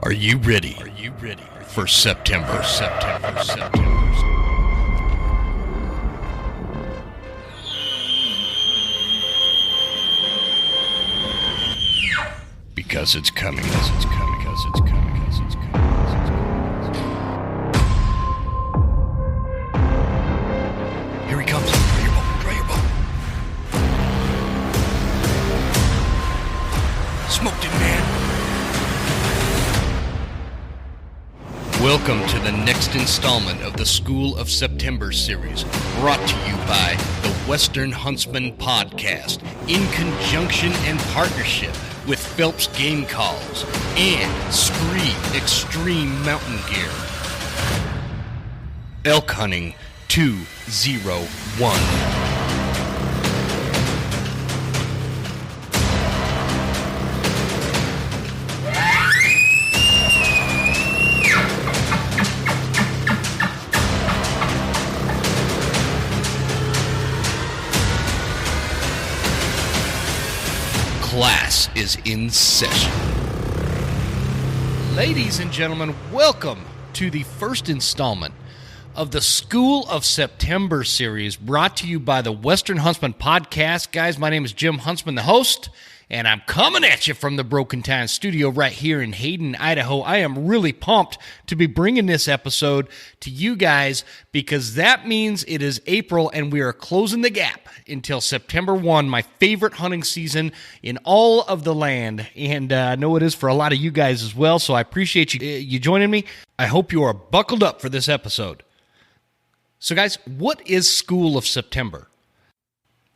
Are you ready for September? Because it's coming. Here he comes. Draw your bow. Smoked it, man. Welcome to the next installment of the School of September series, brought to you by the Western Huntsman Podcast, in conjunction and partnership with Phelps Game Calls and Scree Extreme Mountain Gear. Elk Hunting 201. Class is in session. Ladies and gentlemen, welcome to the first installment of the School of September series, brought to you by the Western Huntsman Podcast. Guys, my name is Jim Huntsman, the host, and I'm coming at you from the Broken Time studio right here in Hayden, Idaho. I am really pumped to be bringing this episode to you guys because that means it is April and we are closing the gap until September 1, my favorite hunting season in all of the land. And I know it is for a lot of you guys as well, so I appreciate you joining me. I hope you are buckled up for this episode. So guys, what is School of September?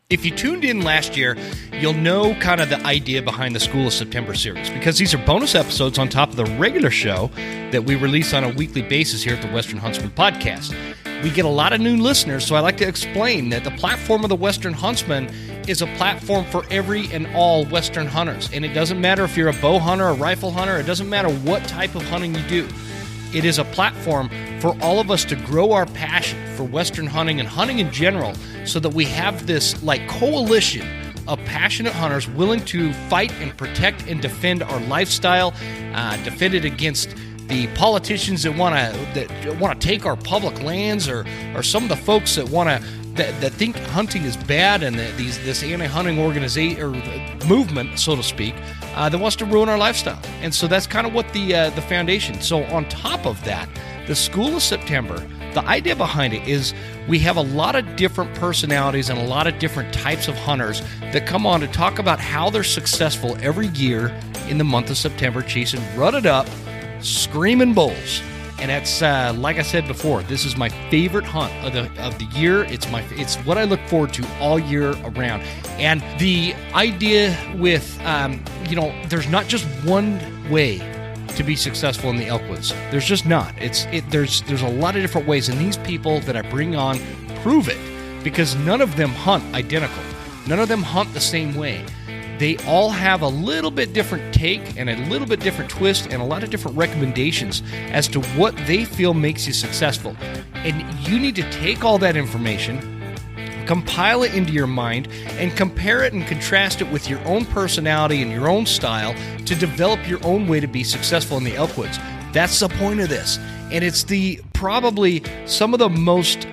If you tuned in last year, you'll know kind of the idea behind the School of September series, because these are bonus episodes on top of the regular show that we release on a weekly basis here at the Western Huntsman Podcast. We get a lot of new listeners, so I like to explain that the platform of the Western Huntsman is a platform for every and all Western hunters. And it doesn't matter if you're a bow hunter, a rifle hunter, it doesn't matter what type of hunting you do. It is a platform for all of us to grow our passion for Western hunting and hunting in general, so that we have this like coalition of passionate hunters willing to fight and protect and defend our lifestyle, defend it against the politicians that want to take our public lands, or some of the folks that that think hunting is bad, and this anti-hunting organization or movement, so to speak, that wants to ruin our lifestyle. And so that's kind of what the foundation. So on top of that, the School of September, the idea behind it is we have a lot of different personalities and a lot of different types of hunters that come on to talk about how they're successful every year in the month of September, chasing rutted up, screaming bulls. And that's like I said before, this is my favorite hunt of the year. It's what I look forward to all year around. And the idea with there's not just one way to be successful in the elk woods. There's just not. There's a lot of different ways, and these people that I bring on prove it, because none of them hunt identical. None of them hunt the same way. They all have a little bit different take and a little bit different twist and a lot of different recommendations as to what they feel makes you successful. And you need to take all that information, compile it into your mind, and compare it and contrast it with your own personality and your own style to develop your own way to be successful in the elk woods. That's the point of this. And it's probably some of the most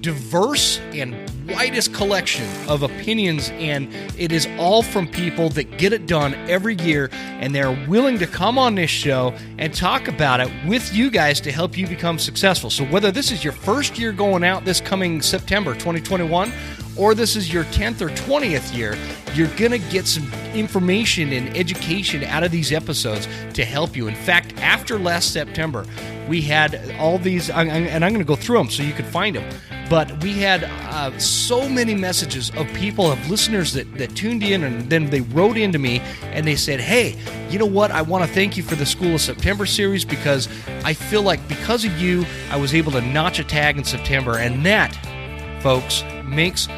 diverse and widest collection of opinions, and it is all from people that get it done every year, and they're willing to come on this show and talk about it with you guys to help you become successful. So whether this is your first year going out this coming September 2021, or this is your 10th or 20th year, you're going to get some information and education out of these episodes to help you. In fact, after last September, we had all these, and I'm going to go through them so you can find them, but we had so many messages of people, of listeners that tuned in, and then they wrote into me and they said, hey, you know what, I want to thank you for the School of September series, because I feel like because of you, I was able to notch a tag in September, and that, folks, makes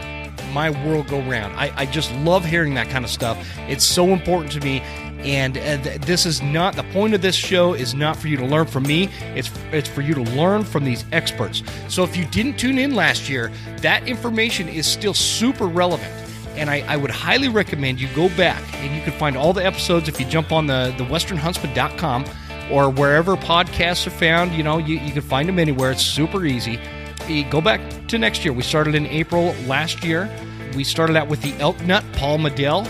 my world go round. I just love hearing that kind of stuff. It's so important to me. And this is not, the point of this show is not for you to learn from me. It's for you to learn from these experts. So if you didn't tune in last year, that information is still super relevant. And I would highly recommend you go back, and you can find all the episodes if you jump on the westernhuntsman.com. or wherever podcasts are found. You know, you can find them anywhere. It's super easy. You go back to next year. We started in April last year. We started out with the Elk Nut, Paul Medell.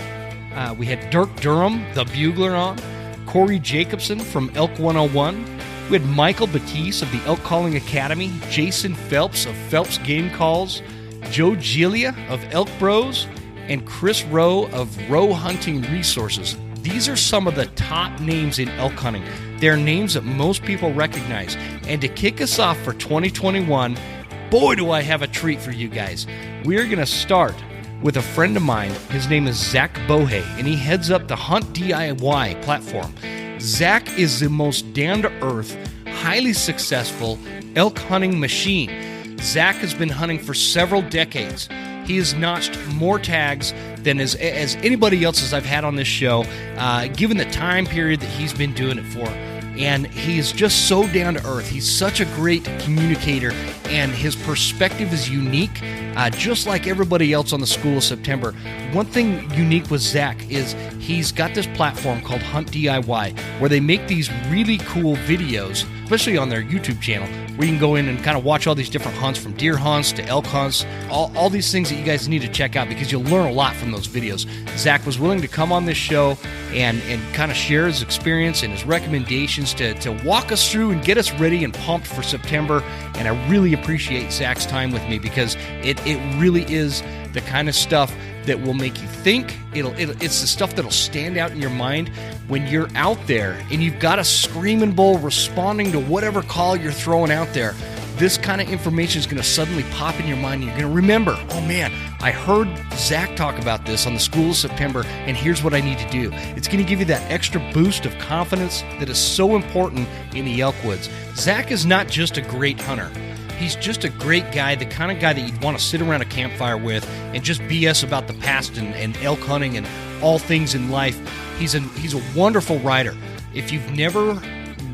We had Dirk Durham, the bugler, on. Corey Jacobson from Elk 101. We had Michael Batiste of the Elk Calling Academy. Jason Phelps of Phelps Game Calls. Joe Gilia of Elk Bros. And Chris Rowe of Rowe Hunting Resources. These are some of the top names in elk hunting. They're names that most people recognize. And to kick us off for 2021, boy, do I have a treat for you guys. We're going to start with a friend of mine. His name is Zach Bowhay, and he heads up the Hunt DIY platform. Zach is the most down-to-earth, highly successful elk hunting machine. Zach has been hunting for several decades. He has notched more tags than as anybody else as I've had on this show, given the time period that he's been doing it for. And he is just so down to earth. He's such a great communicator, and his perspective is unique, just like everybody else on the School of September. One thing unique with Zach is he's got this platform called Hunt DIY, where they make these really cool videos, especially on their YouTube channel, where you can go in and kind of watch all these different hunts, from deer hunts to elk hunts, all these things that you guys need to check out because you'll learn a lot from those videos. Zach was willing to come on this show and kind of share his experience and his recommendations to walk us through and get us ready and pumped for September. And I really appreciate Zach's time with me because it really is the kind of stuff that will make you think. It's the stuff that'll stand out in your mind when you're out there and you've got a screaming bull responding to whatever call you're throwing out there. This kind of information is going to suddenly pop in your mind, and you're going to remember, oh man, I heard Zach talk about this on the School of September, and here's what I need to do. It's going to give you that extra boost of confidence that is so important in the elk woods. Zach is not just a great hunter. He's just a great guy, the kind of guy that you'd want to sit around a campfire with and just BS about the past and elk hunting and all things in life. He's a wonderful writer. If you've never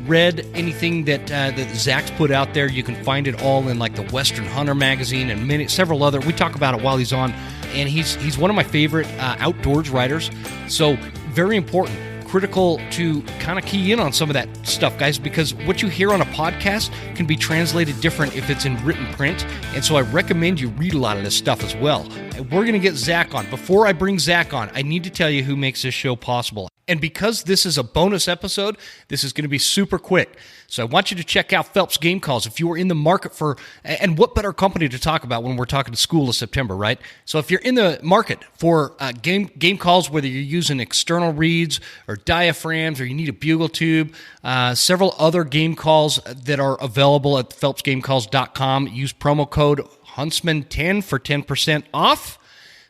read anything that Zach's put out there, you can find it all in like the Western Hunter magazine and several other. We talk about it while he's on, and he's one of my favorite outdoors writers. So very important. Critical to kind of key in on some of that stuff, guys, because what you hear on a podcast can be translated different if it's in written print, and so I recommend you read a lot of this stuff as well. We're going to get Zach on. Before I bring Zach on, I need to tell you who makes this show possible. And because this is a bonus episode, this is going to be super quick. So I want you to check out Phelps Game Calls if you are in the market for, and what better company to talk about when we're talking to School of September, right? So if you're in the market for game calls, whether you're using external reeds or diaphragms or you need a bugle tube, several other game calls that are available at phelpsgamecalls.com. Use promo code Huntsman10 for 10% off.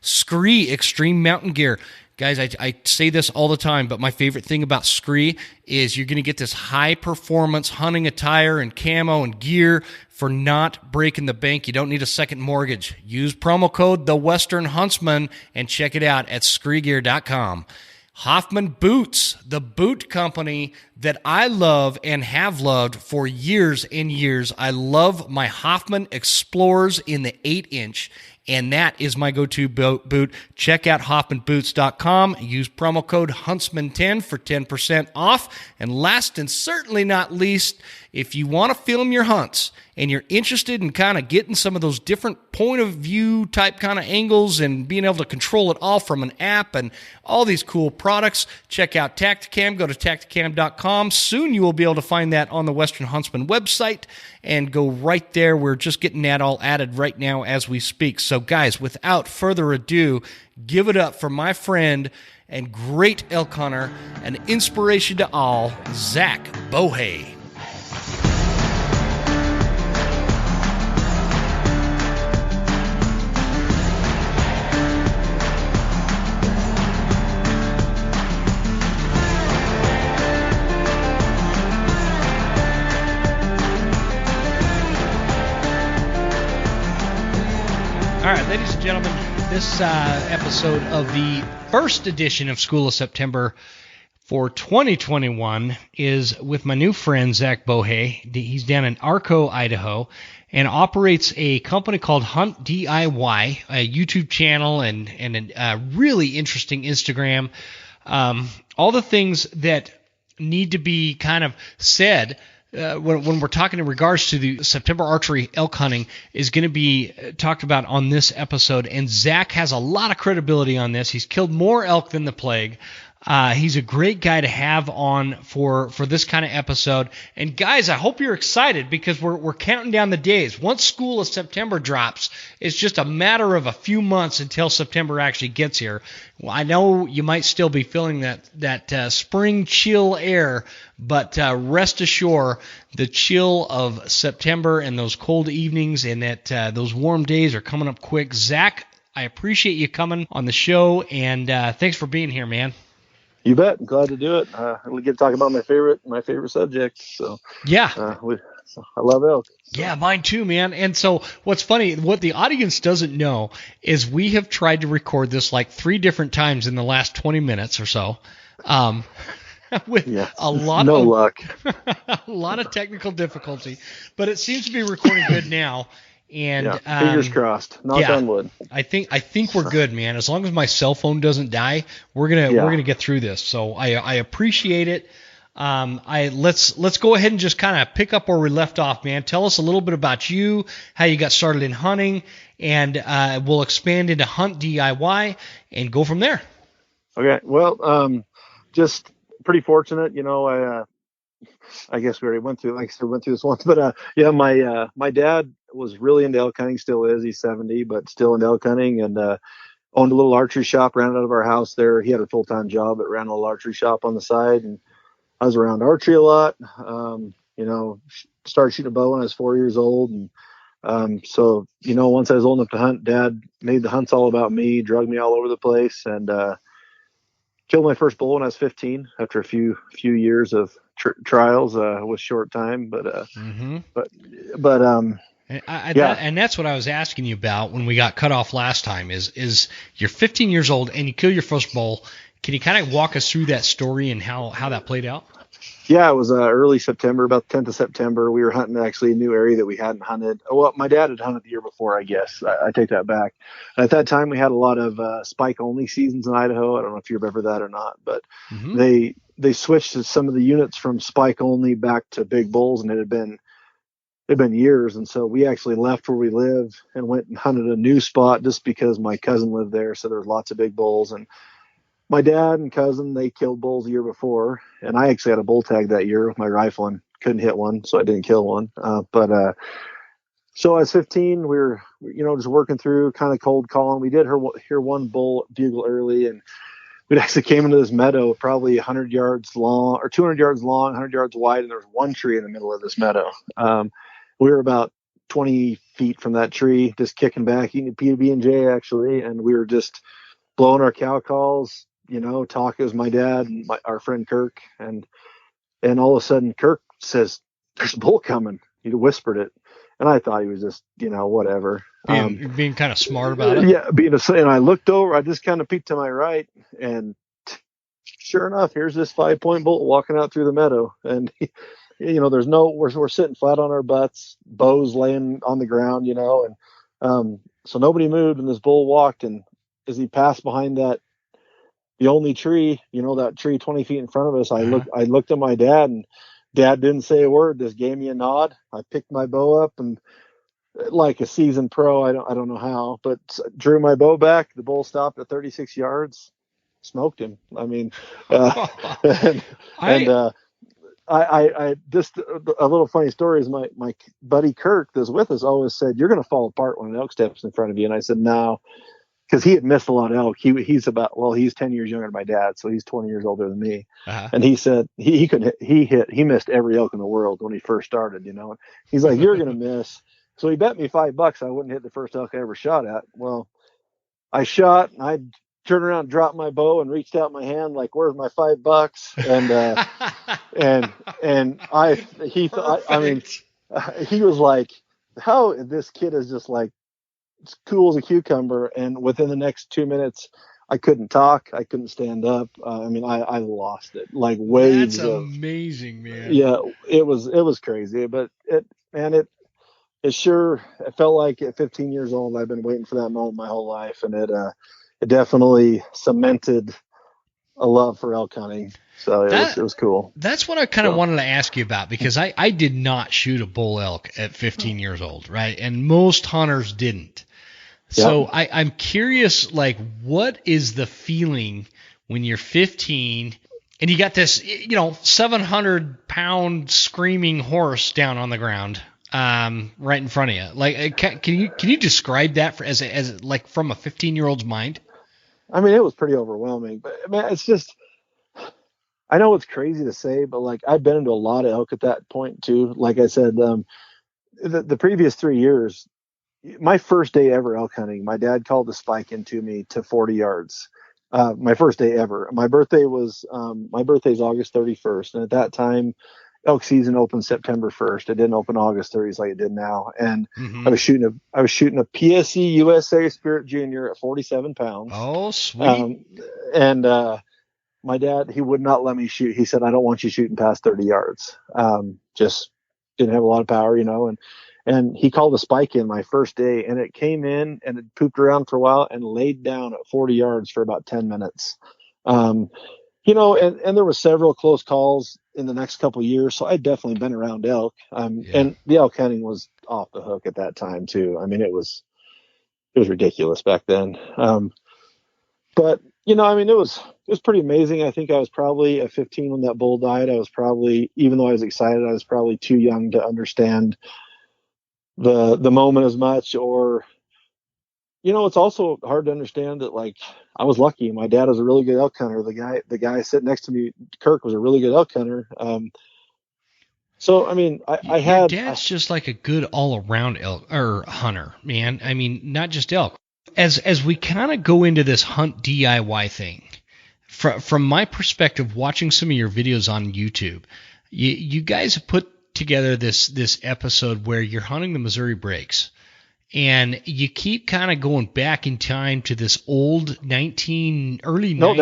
Scree Extreme Mountain Gear. Guys, I say this all the time, but my favorite thing about Scree is you're going to get this high-performance hunting attire and camo and gear for not breaking the bank. You don't need a second mortgage. Use promo code The Western Huntsman and check it out at screegear.com. Hoffman Boots, the boot company that I love and have loved for years and years. I love my Hoffman Explorers in the 8-inch. And that is my go-to boot. Check out HoffmanBoots.com. Use promo code Huntsman10 for 10% off. And last and certainly not least, if you want to film your hunts and you're interested in kind of getting some of those different point of view type kind of angles and being able to control it all from an app and all these cool products, check out Tacticam. Go to Tacticam.com. Soon you will be able to find that on the Western Huntsman website and go right there. We're just getting that all added right now as we speak. So guys, without further ado, give it up for my friend and great elk hunter, an inspiration to all, Zach Bowhay. All right, ladies and gentlemen, this episode of the first edition of School of September for 2021 is with my new friend, Zach Bowhay. He's down in Arco, Idaho, and operates a company called Hunt DIY, a YouTube channel and a really interesting Instagram. All the things that need to be kind of said when we're talking in regards to the September archery elk hunting is going to be talked about on this episode. And Zach has a lot of credibility on this. He's killed more elk than the plague. He's a great guy to have on for this kind of episode. And guys, I hope you're excited because we're counting down the days. Once School of September drops, it's just a matter of a few months until September actually gets here. Well, I know you might still be feeling that spring chill air, but rest assured, the chill of September and those cold evenings and those warm days are coming up quick. Zach, I appreciate you coming on the show, and thanks for being here, man. You bet. I'm glad to do it. We get to talk about my favorite subject. So yeah, I love elk. So. Yeah, mine too, man. And so what's funny, what the audience doesn't know is we have tried to record this like 3 different times in the last 20 minutes or so. With a lot of luck, a lot of technical difficulty, but it seems to be recording good now. And fingers crossed. Knock on wood. I think we're good, man. As long as my cell phone doesn't die, we're gonna get through this. So I appreciate it. Let's go ahead and just kind of pick up where we left off, man. Tell us a little bit about you, how you got started in hunting, and we'll expand into hunt DIY and go from there. Okay. Well, just pretty fortunate, I guess we already went through this once, but my dad was really into elk hunting, still is. He's 70, but still into elk hunting, and owned a little archery shop, ran it out of our house there. He had a full-time job, but ran a little archery shop on the side, and I was around archery a lot. Started shooting a bow when I was 4 years old, and so once I was old enough to hunt, Dad made the hunts all about me, drugged me all over the place, and killed my first bull when I was 15 after a few years of trials with short time, but and that's what I was asking you about when we got cut off last time is you're 15 years old and you kill your first bull. Can you kind of walk us through that story and how that played out? Yeah, it was early September, about the 10th of September. We were hunting actually a new area that we hadn't hunted. Well, my dad had hunted the year before, I guess. I take that back. At that time, we had a lot of spike-only seasons in Idaho. I don't know if you remember that or not, but they switched some of the units from spike-only back to big bulls, and it'd been years. And so we actually left where we live and went and hunted a new spot just because my cousin lived there, so there was lots of big bulls. And my dad and cousin, they killed bulls the year before, and I actually had a bull tag that year with my rifle and couldn't hit one, so I didn't kill one. So I was 15. We were, just working through, kind of cold calling. We did hear one bull bugle early, and we actually came into this meadow, probably 100 yards long or 200 yards long, 100 yards wide, and there was one tree in the middle of this meadow. We were about 20 feet from that tree, just kicking back, eating a PB&J actually, and we were just blowing our cow calls. Talk as my dad and our friend Kirk, and all of a sudden Kirk says, "There's a bull coming." He whispered it, and I thought he was just, whatever. Being kind of smart about it. Yeah, and I looked over. I just kind of peeked to my right, and sure enough, here's this 5-point bull walking out through the meadow, and there's we're sitting flat on our butts, bows laying on the ground, and so nobody moved, and this bull walked, and as he passed behind the only tree, that tree 20 feet in front of us, I looked at my dad, and Dad didn't say a word, just gave me a nod. I picked my bow up, and like a seasoned pro, I don't know how, but drew my bow back. The bull stopped at 36 yards, smoked him. I mean, I just a little funny story is my buddy Kirk that's with us always said, "You're going to fall apart when an elk steps in front of you." And I said, "No." Because he had missed a lot of elk. He's 10 years younger than my dad, so he's 20 years older than me. And he said he missed every elk in the world when he first started. He's like, "You're gonna miss." So he bet me $5 I wouldn't hit the first elk I ever shot at. Well, I shot, and I turned around, dropped my bow, and reached out my hand like, "Where's my $5?" He was like, "How this kid is just like." It's cool as a cucumber, and within the next 2 minutes I couldn't talk, I couldn't stand up. I lost it, like waves. That's amazing, man. Yeah, it was crazy, but it felt like at 15 years old I've been waiting for that moment my whole life, and it definitely cemented a love for elk hunting. So it was cool. That's what I kind of wanted to ask you about, because I did not shoot a bull elk at 15 years old, right? And most hunters didn't. So I'm curious, like, what is the feeling when you're 15 and you got this, 700-pound screaming horse down on the ground, right in front of you? Like, can you describe that as like from a 15-year-old's mind? I mean, it was pretty overwhelming, but man, it's just, I know it's crazy to say, but like I've been into a lot of elk at that point too. Like I said, the previous 3 years, my first day ever elk hunting, my dad called the spike into me to 40 yards. My first day ever. My birthday's August 31st. And at that time, elk season opened September 1st. It didn't open August 30th like it did now. And I was shooting a PSE USA Spirit Junior at 47 pounds. Oh, sweet. My dad, he would not let me shoot. He said, I don't want you shooting past 30 yards. Just didn't have a lot of power, and he called a spike in my first day, and it came in and it pooped around for a while and laid down at 40 yards for about 10 minutes. And there were several close calls in the next couple of years. So I'd definitely been around elk. And the elk hunting was off the hook at that time too. I mean, it was ridiculous back then. But it was pretty amazing. I think I was probably at 15 when that bull died. I was probably, even though I was excited, I was probably too young to understand the moment as much. Or, it's also hard to understand that, like, I was lucky. My dad was a really good elk hunter. The guy sitting next to me, Kirk, was a really good elk hunter. So, I mean, your dad's just like a good all-around elk or hunter, man. I mean, not just elk. As we kind of go into this hunt DIY thing, from my perspective, watching some of your videos on YouTube, you guys have put together this episode where you're hunting the Missouri Breaks, and you keep kind of going back in time to this old early 90s. No,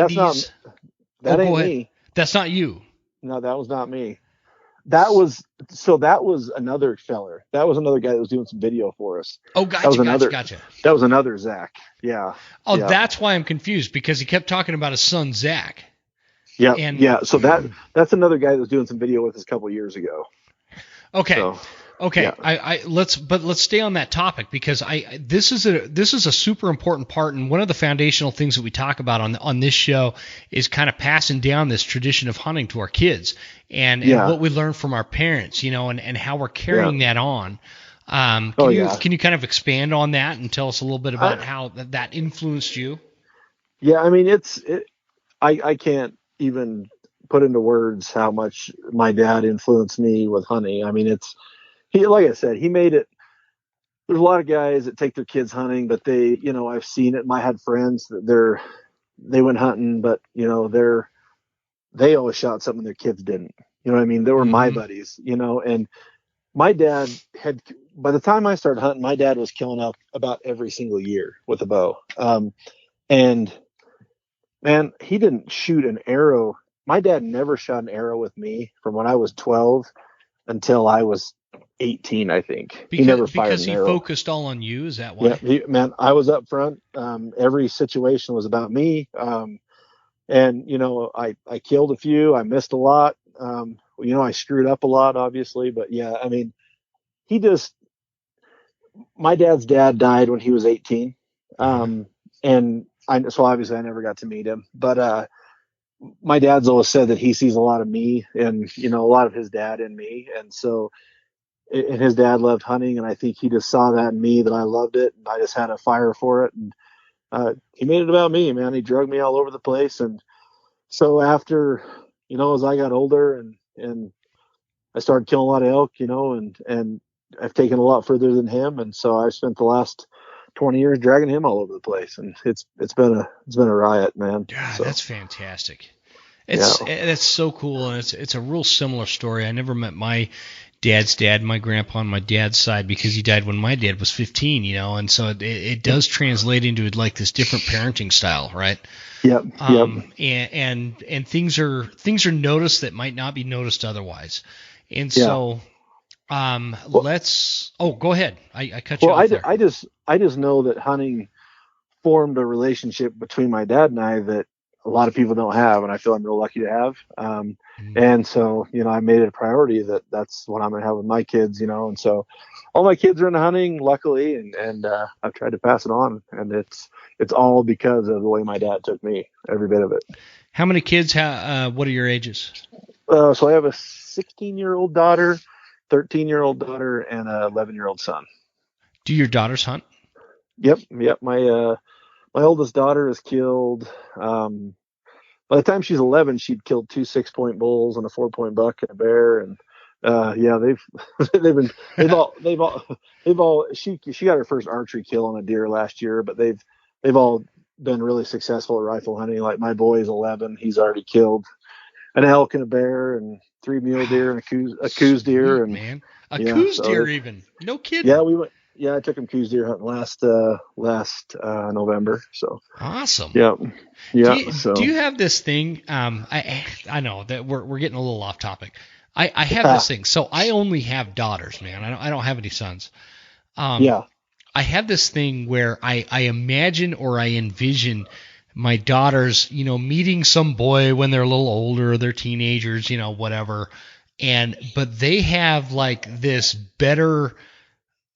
that ain't me. That's not you. No, that was not me. That was another feller. That was another guy that was doing some video for us. Oh, gotcha. That was another Zach. Yeah. Oh, yeah. That's why I'm confused, because he kept talking about his son Zach. Yeah. Yeah. So that's another guy that was doing some video with us a couple of years ago. Okay. So, okay. Yeah. Let's stay on that topic, because this is a super important part, and one of the foundational things that we talk about on this show is kind of passing down this tradition of hunting to our kids, and what we learn from our parents, and how we're carrying that on. Can you kind of expand on that and tell us a little bit about how that influenced you? Yeah, I mean, I can't even put into words how much my dad influenced me with hunting. I mean, like I said, he made it. There's a lot of guys that take their kids hunting, but they, I've seen it. I had friends that they went hunting, but they always shot something their kids didn't. You know what I mean? They were my buddies, and my dad by the time I started hunting, my dad was killing elk about every single year with a bow. And man, he didn't shoot an arrow. My dad never shot an arrow with me from when I was 12 until I was 18, I think. He never fired an arrow. Because he focused all on you? Is that why? Yeah, man, I was up front. Every situation was about me. And, I killed a few. I missed a lot. I screwed up a lot, obviously. But, yeah, I mean, my dad's dad died when he was 18. So obviously I never got to meet him. But my dad's always said that he sees a lot of me and, a lot of his dad in me. And so, and his dad loved hunting. And I think he just saw that in me, that I loved it. And I just had a fire for it. And he made it about me, man. He drugged me all over the place. And so after, as I got older and I started killing a lot of elk, and I've taken a lot further than him. And so I spent the last 20 years dragging him all over the place, and it's been a riot, man. God, so. That's fantastic. That's so cool, and it's a real similar story. I never met my dad's dad, my grandpa on my dad's side, because he died when my dad was 15, and so it does translate into like this different parenting style, right? Yep. And things are noticed that might not be noticed otherwise, and so. Go ahead. I cut you off there. I just know that hunting formed a relationship between my dad and I that a lot of people don't have, and I feel I'm real lucky to have. And so, I made it a priority that that's what I'm going to have with my kids, and so all my kids are into hunting, luckily, and I've tried to pass it on, and it's all because of the way my dad took me, every bit of it. How many kids? What are your ages? So I have a 16-year-old daughter, 13-year-old daughter, and a 11-year-old son. Do your daughters hunt? Yep. My oldest daughter has killed. By the time she's 11, she'd killed 2 6-point bulls and a 4-point buck and a bear, and they've all she got her first archery kill on a deer last year, but they've all been really successful at rifle hunting. Like my boy is 11, he's already killed an elk and a bear and 3 mule deer and a coos deer, and man, coos deer even. No kidding. Yeah, we went. Yeah, I took him coos deer hunting last November. So awesome. Yeah. Do you have this thing? I know that we're getting a little off topic. I have this thing. So I only have daughters, man. I don't have any sons. I have this thing where I imagine or I envision my daughters, meeting some boy when they're a little older, they're teenagers, whatever. But they have like this better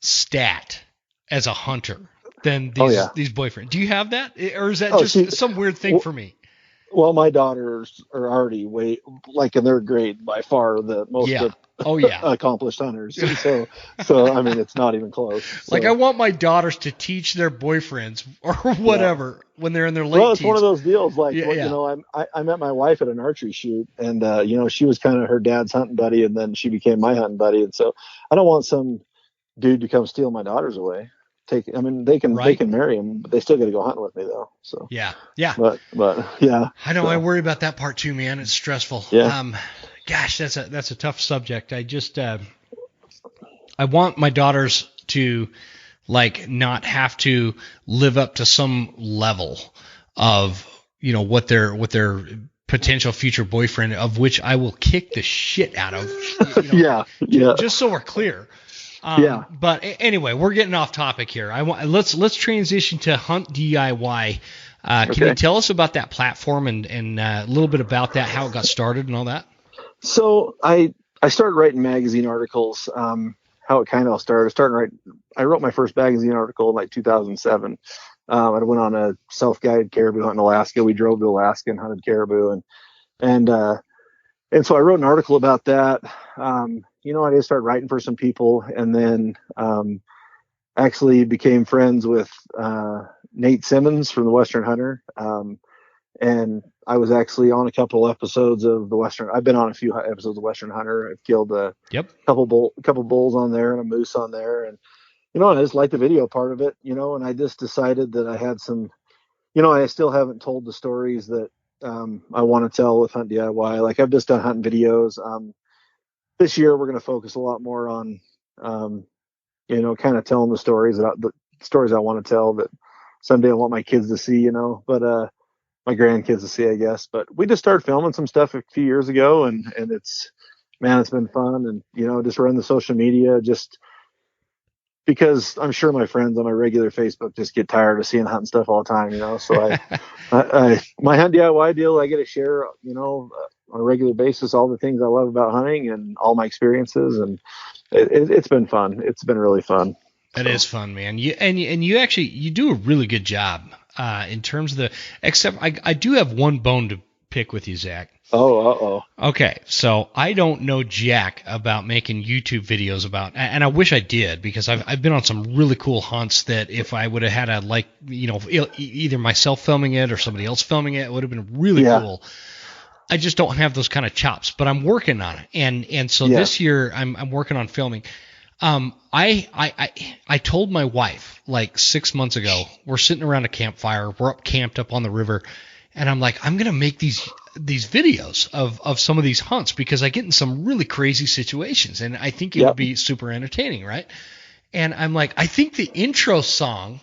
stat as a hunter than these boyfriends. Do you have that? Or is that just some weird thing for me? Well, my daughters are already in their grade by far the most accomplished hunters. So I mean, it's not even close. So. Like I want my daughters to teach their boyfriends or whatever when they're in their late teens. Well, it's teens. one of those deals. Like, I met my wife at an archery shoot, and she was kind of her dad's hunting buddy, and then she became my hunting buddy. And so I don't want some dude to come steal my daughters away. They can marry him, but they still got to go hunting with me though. So yeah. But yeah. I know. I worry about that part too, man. It's stressful. Yeah. Gosh, that's a tough subject. I just I want my daughters to not have to live up to some level of what their potential future boyfriend, of which I will kick the shit out of. Just so we're clear. But anyway, we're getting off topic here. Let's transition to Hunt DIY. Can you tell us about that platform and a little bit about that, how it got started and all that? So I started writing magazine articles. How it kind of all started. I wrote my first magazine article in 2007. I went on a self-guided caribou hunt in Alaska. We drove to Alaska and hunted caribou, and so I wrote an article about that. I just started writing for some people, and then actually became friends with Nate Simmons from the Western Hunter. And I was actually on a couple episodes of the Western. I've been on a few episodes of Western Hunter. I've killed a couple bulls on there and a moose on there, and I just liked the video part of it. And I just decided that I had some. I still haven't told the stories that I want to tell with Hunt DIY. Like I've just done hunting videos. This year we're going to focus a lot more on, kind of telling the stories I want to tell that someday I want my kids to see, but my grandkids to see, I guess. But we just started filming some stuff a few years ago, and it's been fun, and just run the social media just because I'm sure my friends on my regular Facebook just get tired of seeing hunting stuff all the time, So my Hunt DIY deal, I get to share, on a regular basis, all the things I love about hunting and all my experiences, and it's been fun. It's been really fun. It is fun, man. You actually do a really good job in terms of except I do have one bone to pick with you, Zach. Oh. Okay, so I don't know jack about making YouTube videos about, and I wish I did, because I've been on some really cool hunts that if I would have had either myself filming it or somebody else filming it, it would have been really cool. I just don't have those kind of chops, but I'm working on it, and so this year I'm working on filming. I told my wife 6 months ago, we're sitting around a campfire, we're camped up on the river, and I'm like, I'm gonna make these videos of some of these hunts because I get in some really crazy situations, and I think it would be super entertaining, right? And I'm like, I think the intro song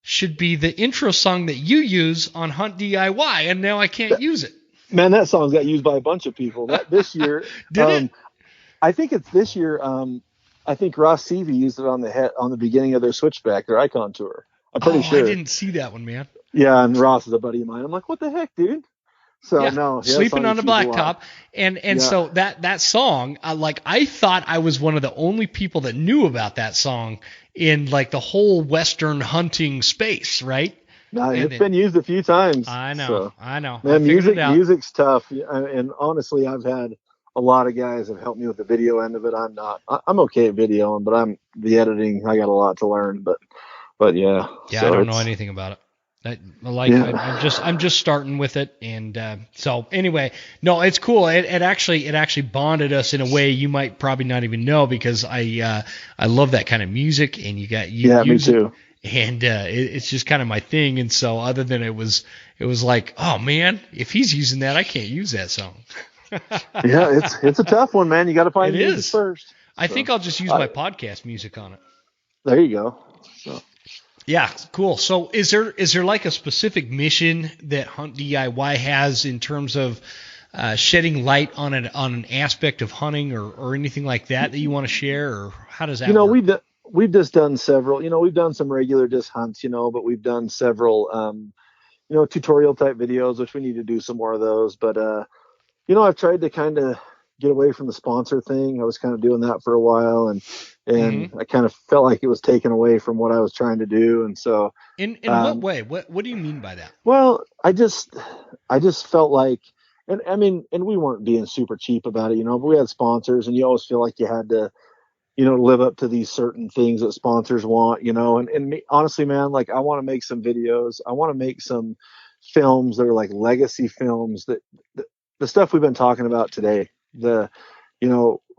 should be the intro song that you use on Hunt DIY, and now I can't use it. Man, that song's got used by a bunch of people. This year, it? I think it's this year. I think Ross Seavey used it on the beginning of their Switchback, their Icon tour. I'm pretty sure. I didn't see that one, man. Yeah, and Ross is a buddy of mine. I'm like, what the heck, dude? So Yeah, no, sleeping on the YouTube's a lot. blacktop, and so that song, I thought I was one of the only people that knew about that song in like the whole Western hunting space, right? No, And it's been used a few times. I know, So I know, I man, figured it out. music's tough, and honestly, I've had a lot of guys have helped me with the video end of it. I'm not, I'm okay at videoing, but I'm the editing. I got a lot to learn, but yeah, Yeah, I so don't know it's anything about it. yeah, I'm just starting with it, and so anyway, no, it's cool. It actually bonded us in a way you might probably not even know, because I love that kind of music, and you yeah, me use it, too. and it's just kind of my thing. And so other than it was like, oh man, if he's using that, I can't use that song. Yeah, it's a tough one, man. You got to find It the music is. first. I So, think I'll just use my podcast music on it. there you go. So. Yeah, cool. So is there like a specific mission that Hunt DIY has in terms of shedding light on an aspect of hunting, or anything like that you want to share, or how does that work? We've just done several. We've done some regular disc hunts. But we've done several. Tutorial type videos, which we need to do some more of those. But I've tried to kind of get away from the sponsor thing. I was kind of doing that for a while, and Mm-hmm. I kind of felt like it was taken away from what I was trying to do. And so, In what way? What do you mean by that? well, I just felt like, and I mean, and we weren't being super cheap about it, but we had sponsors, and you always feel like you had to, live up to these certain things that sponsors want, and me, honestly, man, like I want to make some videos. I want to make some films that are like legacy films that the stuff we've been talking about today,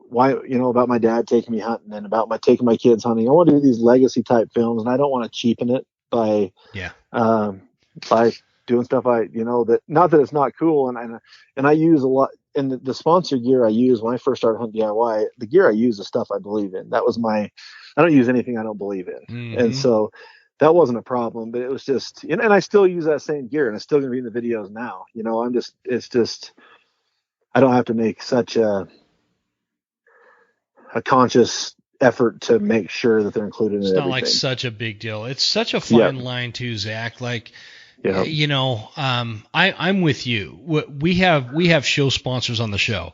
why, about my dad taking me hunting and about taking my kids hunting. I want to do these legacy type films, and I don't want to cheapen it by, Yeah. um, by doing stuff that, not that it's not cool. And I use a lot, and the sponsor gear I use when I first started hunting DIY, the gear I use is stuff I believe in. That was I don't use anything I don't believe in. And Mm-hmm. so that wasn't a problem, but it was just, and I still use that same gear, and it's still going to be in the videos now. It's just, I don't have to make such a conscious effort to make sure that they're included It's in not like everything. such a big deal. It's such a Yeah. fine line too, Zach. Like, Yeah. I'm with you. We have show sponsors on the show,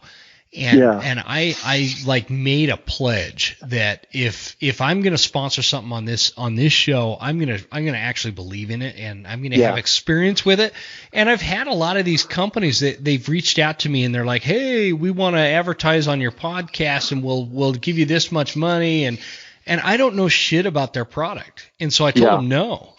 and Yeah. I like made a pledge that if I'm going to sponsor something on this show, I'm going to actually believe in it, and I'm going to have experience with it. And I've had a lot of these companies that they've reached out to me, and they're like, "Hey, we want to advertise on your podcast, and we'll give you this much money," and I don't know shit about their product, and so I told them no.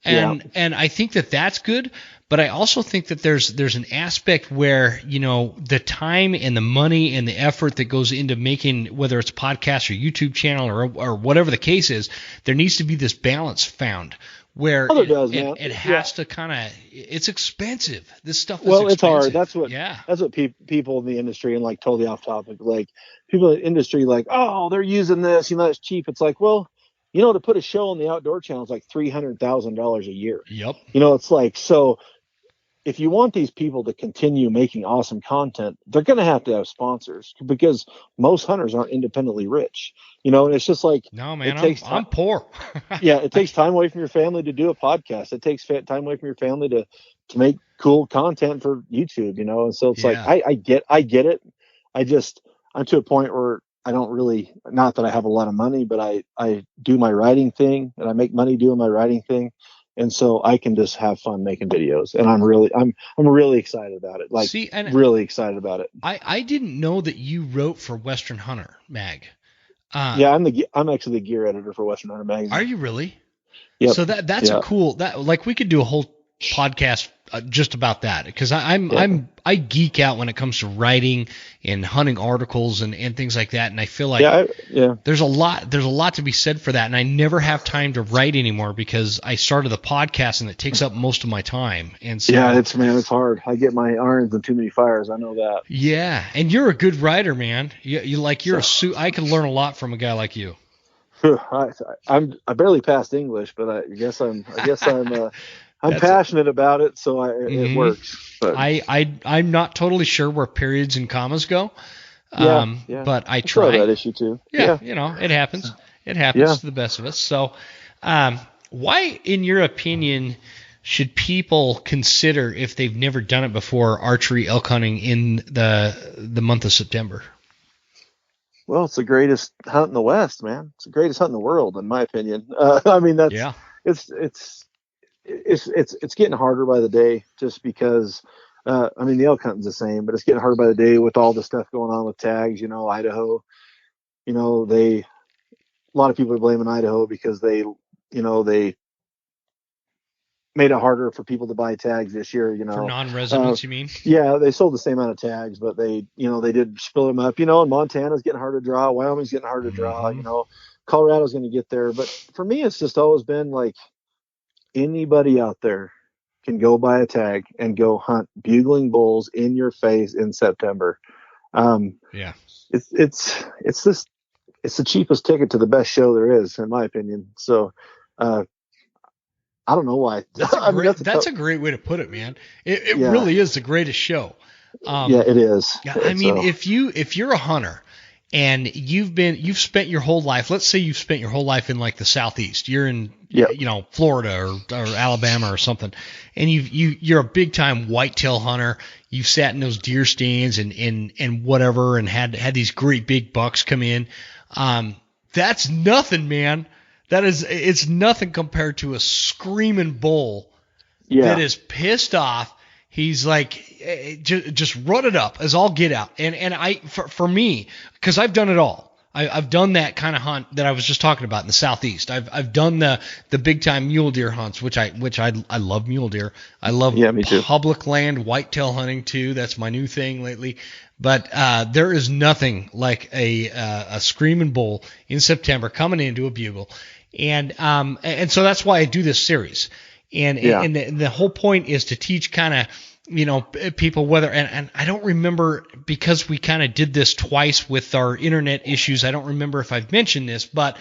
And I think that that's good, but I also think that there's an aspect where, the time and the money and the effort that goes into making, whether it's a podcast or YouTube channel or whatever the case is, there needs to be this balance found where it has to kind of, it's expensive. This stuff is expensive. It's hard. That's what people in the industry, and like totally off topic, like people in the industry, like, oh, they're using this, it's cheap. It's like, well, to put a show on the Outdoor Channel is like $300,000 a year. Yep. It's like, so if you want these people to continue making awesome content, they're going to have sponsors, because most hunters aren't independently rich, and it's just like, no, man, I'm poor. Yeah. It takes time away from your family to do a podcast. It takes time away from your family to make cool content for YouTube, and so it's like, I get it. I'm to a point where I don't really, not that I have a lot of money, but I do my writing thing, and I make money doing my writing thing. And so I can just have fun making videos, and I'm really excited about it. Like, really excited about it. I didn't know that you wrote for Western Hunter Mag. Yeah, I'm actually the gear editor for Western Hunter Magazine. Are you really? Yeah. So that's a cool, like we could do a whole podcast just about that, because I geek out when it comes to writing and hunting articles and things like that, and I feel like there's a lot to be said for that, and I never have time to write anymore because I started the podcast and it takes up most of my time. And so it's hard. I get my irons in too many fires. I know that. Yeah, and you're a good writer, man. I could learn a lot from a guy like you. I barely passed English, but I guess I'm I'm passionate about it, so it works. But I'm not totally sure where periods and commas go. But I try. That issue too. Yeah, it happens. It happens to the best of us. So, why, in your opinion, should people consider if they've never done it before, archery elk hunting in the month of September? Well, it's the greatest hunt in the West, man. It's the greatest hunt in the world, in my opinion. I mean, Yeah. it's getting harder by the day, just because. I mean, the elk hunting's the same, but it's getting harder by the day with all the stuff going on with tags. Idaho. A lot of people are blaming Idaho because they made it harder for people to buy tags this year. For non-residents, you mean? Yeah, they sold the same amount of tags, but they did split them up. And Montana's getting hard to draw. Wyoming's getting hard to draw. Colorado's going to get there. But for me, it's just always been like anybody out there can go buy a tag and go hunt bugling bulls in your face in September. Yeah, it's the cheapest ticket to the best show there is, in my opinion. So, I don't know why. That's a great way to put it, man. It really is the greatest show. Yeah, it is. I mean, if you're a hunter and you've spent your whole life, let's say you've spent your whole life in like the Southeast, you're in Florida or Alabama or something, and you're a big time whitetail hunter. You've sat in those deer stands and whatever, and had these great big bucks come in. That's nothing, man. It's nothing compared to a screaming bull that is pissed off. He's like, just run it up as all get out. And for me, because I've done it all. I've done that kind of hunt that I was just talking about in the Southeast. I've done the big time mule deer hunts, which I love mule deer. I love public land whitetail hunting too. That's my new thing lately. But there is nothing like a screaming bull in September coming into a bugle. And so that's why I do this series. And the whole point is to teach kind of, people whether, and I don't remember, because we kind of did this twice with our internet issues. I don't remember if I've mentioned this, but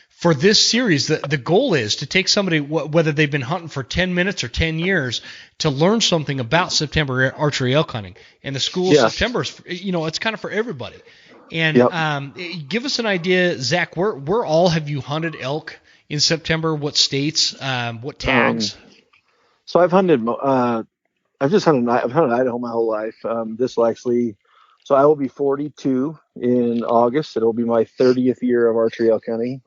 for this series, the goal is to take somebody, whether they've been hunting for 10 minutes or 10 years, to learn something about September archery elk hunting. And the School of September is, it's kind of for everybody. And give us an idea, Zach, where all have you hunted elk in September? What states? What tags? So I've hunted. I've hunted Idaho my whole life. So I will be 42 in August. It'll be my 30th year of archery elk hunting.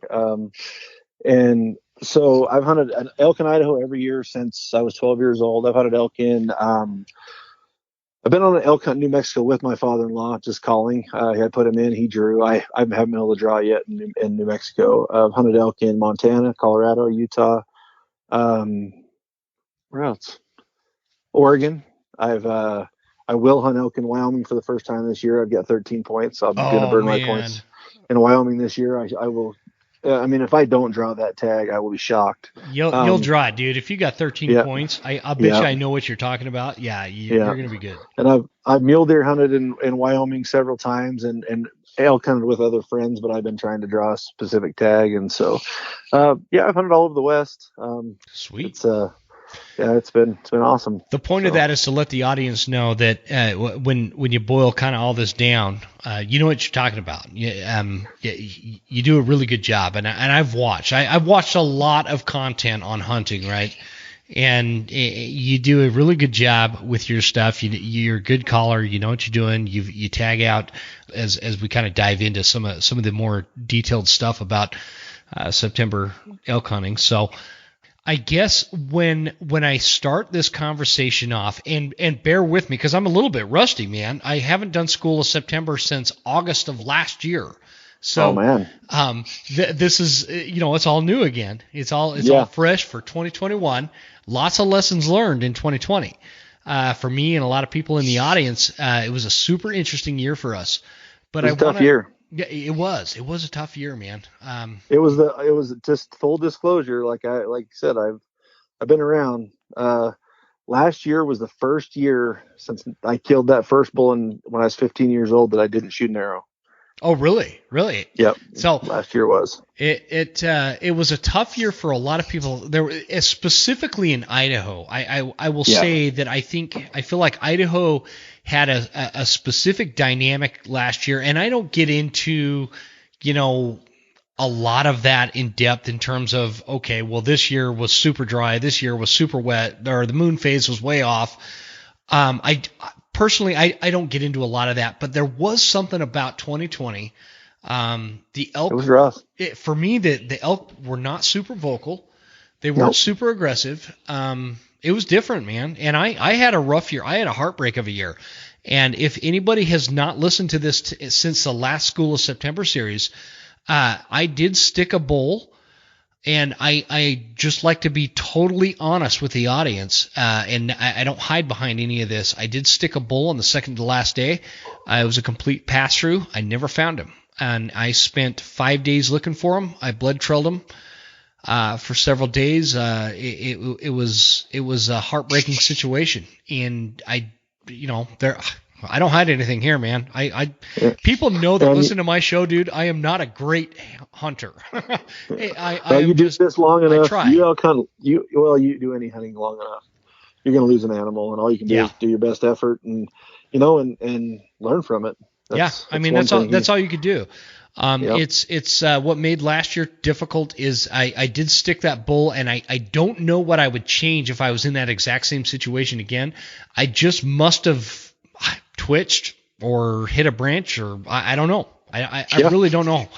And so I've hunted an elk in Idaho every year since I was 12 years old. I've hunted elk in. I've been on an elk hunt in New Mexico with my father-in-law, just calling. I put him in. He drew. I haven't been able to draw yet in New Mexico. I've hunted elk in Montana, Colorado, Utah. Where else? Oregon. I will hunt elk in Wyoming for the first time this year. I've got 13 points. I'm going to burn my points in Wyoming this year. I will. I mean, if I don't draw that tag, I will be shocked. You'll draw it, dude. If you got 13 points, I'll bet you I know what you're talking about. Yeah, you're going to be good. And I've mule deer hunted in Wyoming several times, and elk hunted with other friends, but I've been trying to draw a specific tag, and so I've hunted all over the West. Sweet. It's been awesome. The point of that is to let the audience know that when you boil kind of all this down, you know what you're talking about. You do a really good job, and I've watched a lot of content on hunting, right? And you do a really good job with your stuff. You're a good caller. You know what you're doing. You tag out as we kind of dive into some of the more detailed stuff about September elk hunting. So I guess when I start this conversation off, and bear with me because I'm a little bit rusty, man. I haven't done School of September since August of last year. So, this is, it's all new again. It's all fresh for 2021. Lots of lessons learned in 2020. For me and a lot of people in the audience, it was a super interesting year for us. But it was a tough year. Yeah, it was. It was a tough year, man. It was just full disclosure. Like I said, I've been around. Last year was the first year since I killed that first bull when I was 15 years old that I didn't shoot an arrow. Oh, really? Really? Yep. So last year was. It was a tough year for a lot of people. There, specifically in Idaho. I will say that I feel like Idaho had a specific dynamic last year, and I don't get into, a lot of that in depth in terms of, okay, well, this year was super dry, this year was super wet, or the moon phase was way off. I personally, I don't get into a lot of that, but there was something about 2020. The elk, it was rough. For me, the elk were not super vocal. They weren't super aggressive. It was different, man. And I had a rough year. I had a heartbreak of a year. And if anybody has not listened to this since the last School of September series, I did stick a bull, and I just like to be totally honest with the audience, and I don't hide behind any of this. I did stick a bull on the second to last day. It was a complete pass-through. I never found him, and I spent 5 days looking for him. I blood trailed him for several days. It was a heartbreaking situation, and I don't hide anything here, man. People know that listen to my show, dude. I am not a great hunter. You do this long enough. I try. You do any hunting long enough, you're going to lose an animal, and all you can do is do your best effort, and and learn from it. That's all you could do. It's what made last year difficult is I did stick that bull, and I don't know what I would change if I was in that exact same situation again. I just must have twitched or hit a branch, or I don't know. I really don't know.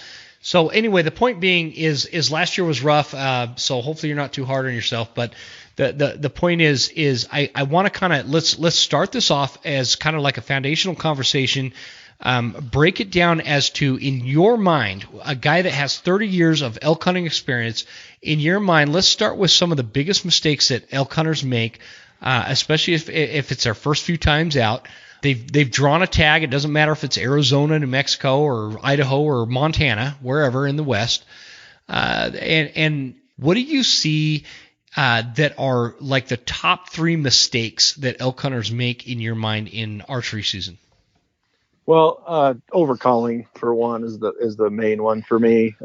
So anyway, the point being is last year was rough. So hopefully you're not too hard on yourself. But the point is I want to kind of let's start this off as kind of like a foundational conversation. Break it down as to, in your mind, a guy that has 30 years of elk hunting experience. In your mind, let's start with some of the biggest mistakes that elk hunters make, especially if it's their first few times out. They've drawn a tag. It doesn't matter if it's Arizona, New Mexico, or Idaho, or Montana, wherever in the West. And what do you see that are like the top 3 mistakes that elk hunters make in your mind in archery season? Well, overcalling for one is the main one for me.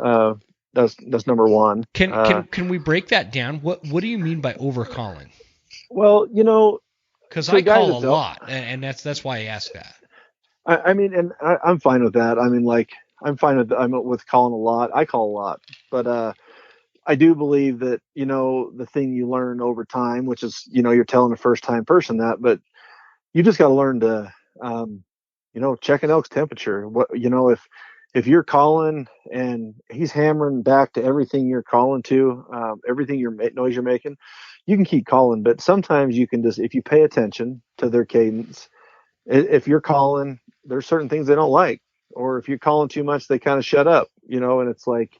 That's number one. Can we break that down? What do you mean by overcalling? Well, because I call a lot, and that's why I ask that. I'm fine with that. I'm with calling a lot. I call a lot, but I do believe that the thing you learn over time, which is you're telling a first time person that, but you just got to learn to check an elk's temperature. If you're calling and he's hammering back to everything you're calling to, everything noise you're making, you can keep calling, but sometimes you can just, if you pay attention to their cadence, if you're calling, there's certain things they don't like, or if you're calling too much, they kind of shut up, and it's like,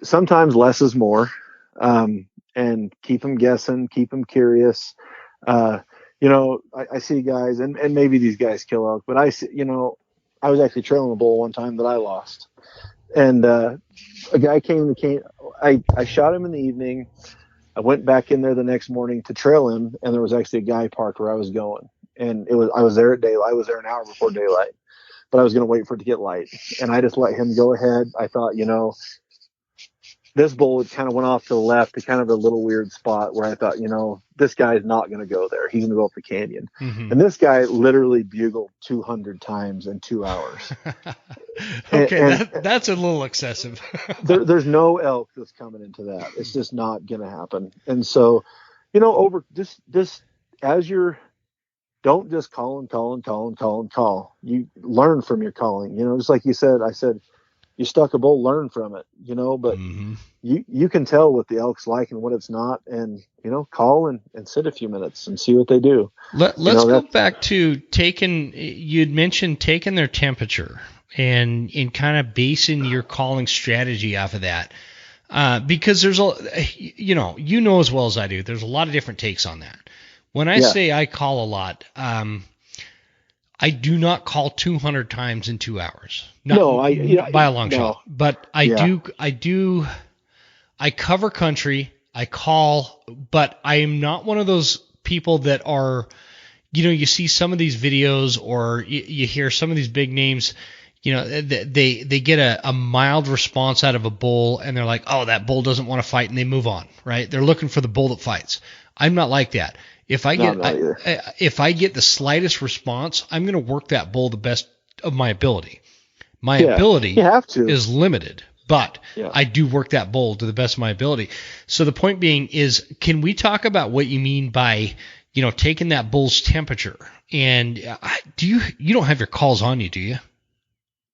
sometimes less is more, and keep them guessing, keep them curious. I see guys, and maybe these guys kill elk, but I see, I was actually trailing a bull one time that I lost, and a guy came. I shot him in the evening. I went back in there the next morning to trail him, and there was actually a guy parked where I was going, and I was there at daylight. I was there an hour before daylight, but I was going to wait for it to get light, and I just let him go ahead. I thought, this bull kind of went off to the left to kind of a little weird spot where I thought, this guy's not going to go there. He's going to go up the canyon. Mm-hmm. And this guy literally bugled 200 times in 2 hours. Okay, that's a little excessive. there's no elk that's coming into that. It's just not going to happen. And so, over just as you're, don't just call and call and call and call and call. You learn from your calling. Just like you said, I said, you stuck a bull, learn from it, but mm-hmm. you can tell what the elk's like and what it's not, and call and sit a few minutes and see what they do. Let's go back to you'd mentioned taking their temperature and kind of basing your calling strategy off of that, because there's as well as I do, there's a lot of different takes on that. When I say I call a lot, I do not call 200 times in 2 hours. By a long shot. But I cover country, I call, but I am not one of those people that are, you see some of these videos or you hear some of these big names, they get a mild response out of a bull and they're like, oh, that bull doesn't want to fight, and they move on, right? They're looking for the bull that fights. I'm not like that. If I get the slightest response, I'm going to work that bull the best of my ability. my ability you have to. is limited, but I do work that bull to the best of my ability. So the point being is, can we talk about what you mean by, taking that bull's temperature? And you don't have your calls on you, do you?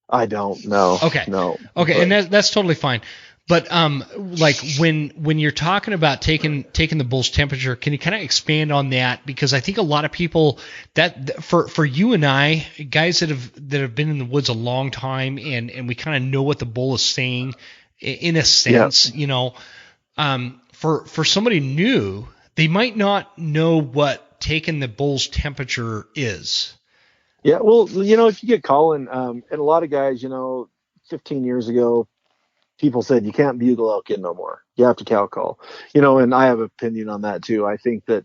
I don't know. Okay. No. Okay. But, and that's totally fine. But like when you're talking about taking the bull's temperature, can you kind of expand on that? Because I think a lot of people that for you and I, guys that have been in the woods a long time, and we kind of know what the bull is saying in a sense, for somebody new, they might not know what taking the bull's temperature is. Yeah, well, if you get calling, and a lot of guys, 15 years ago, people said you can't bugle elk in no more. You have to cow call. And I have an opinion on that too. I think that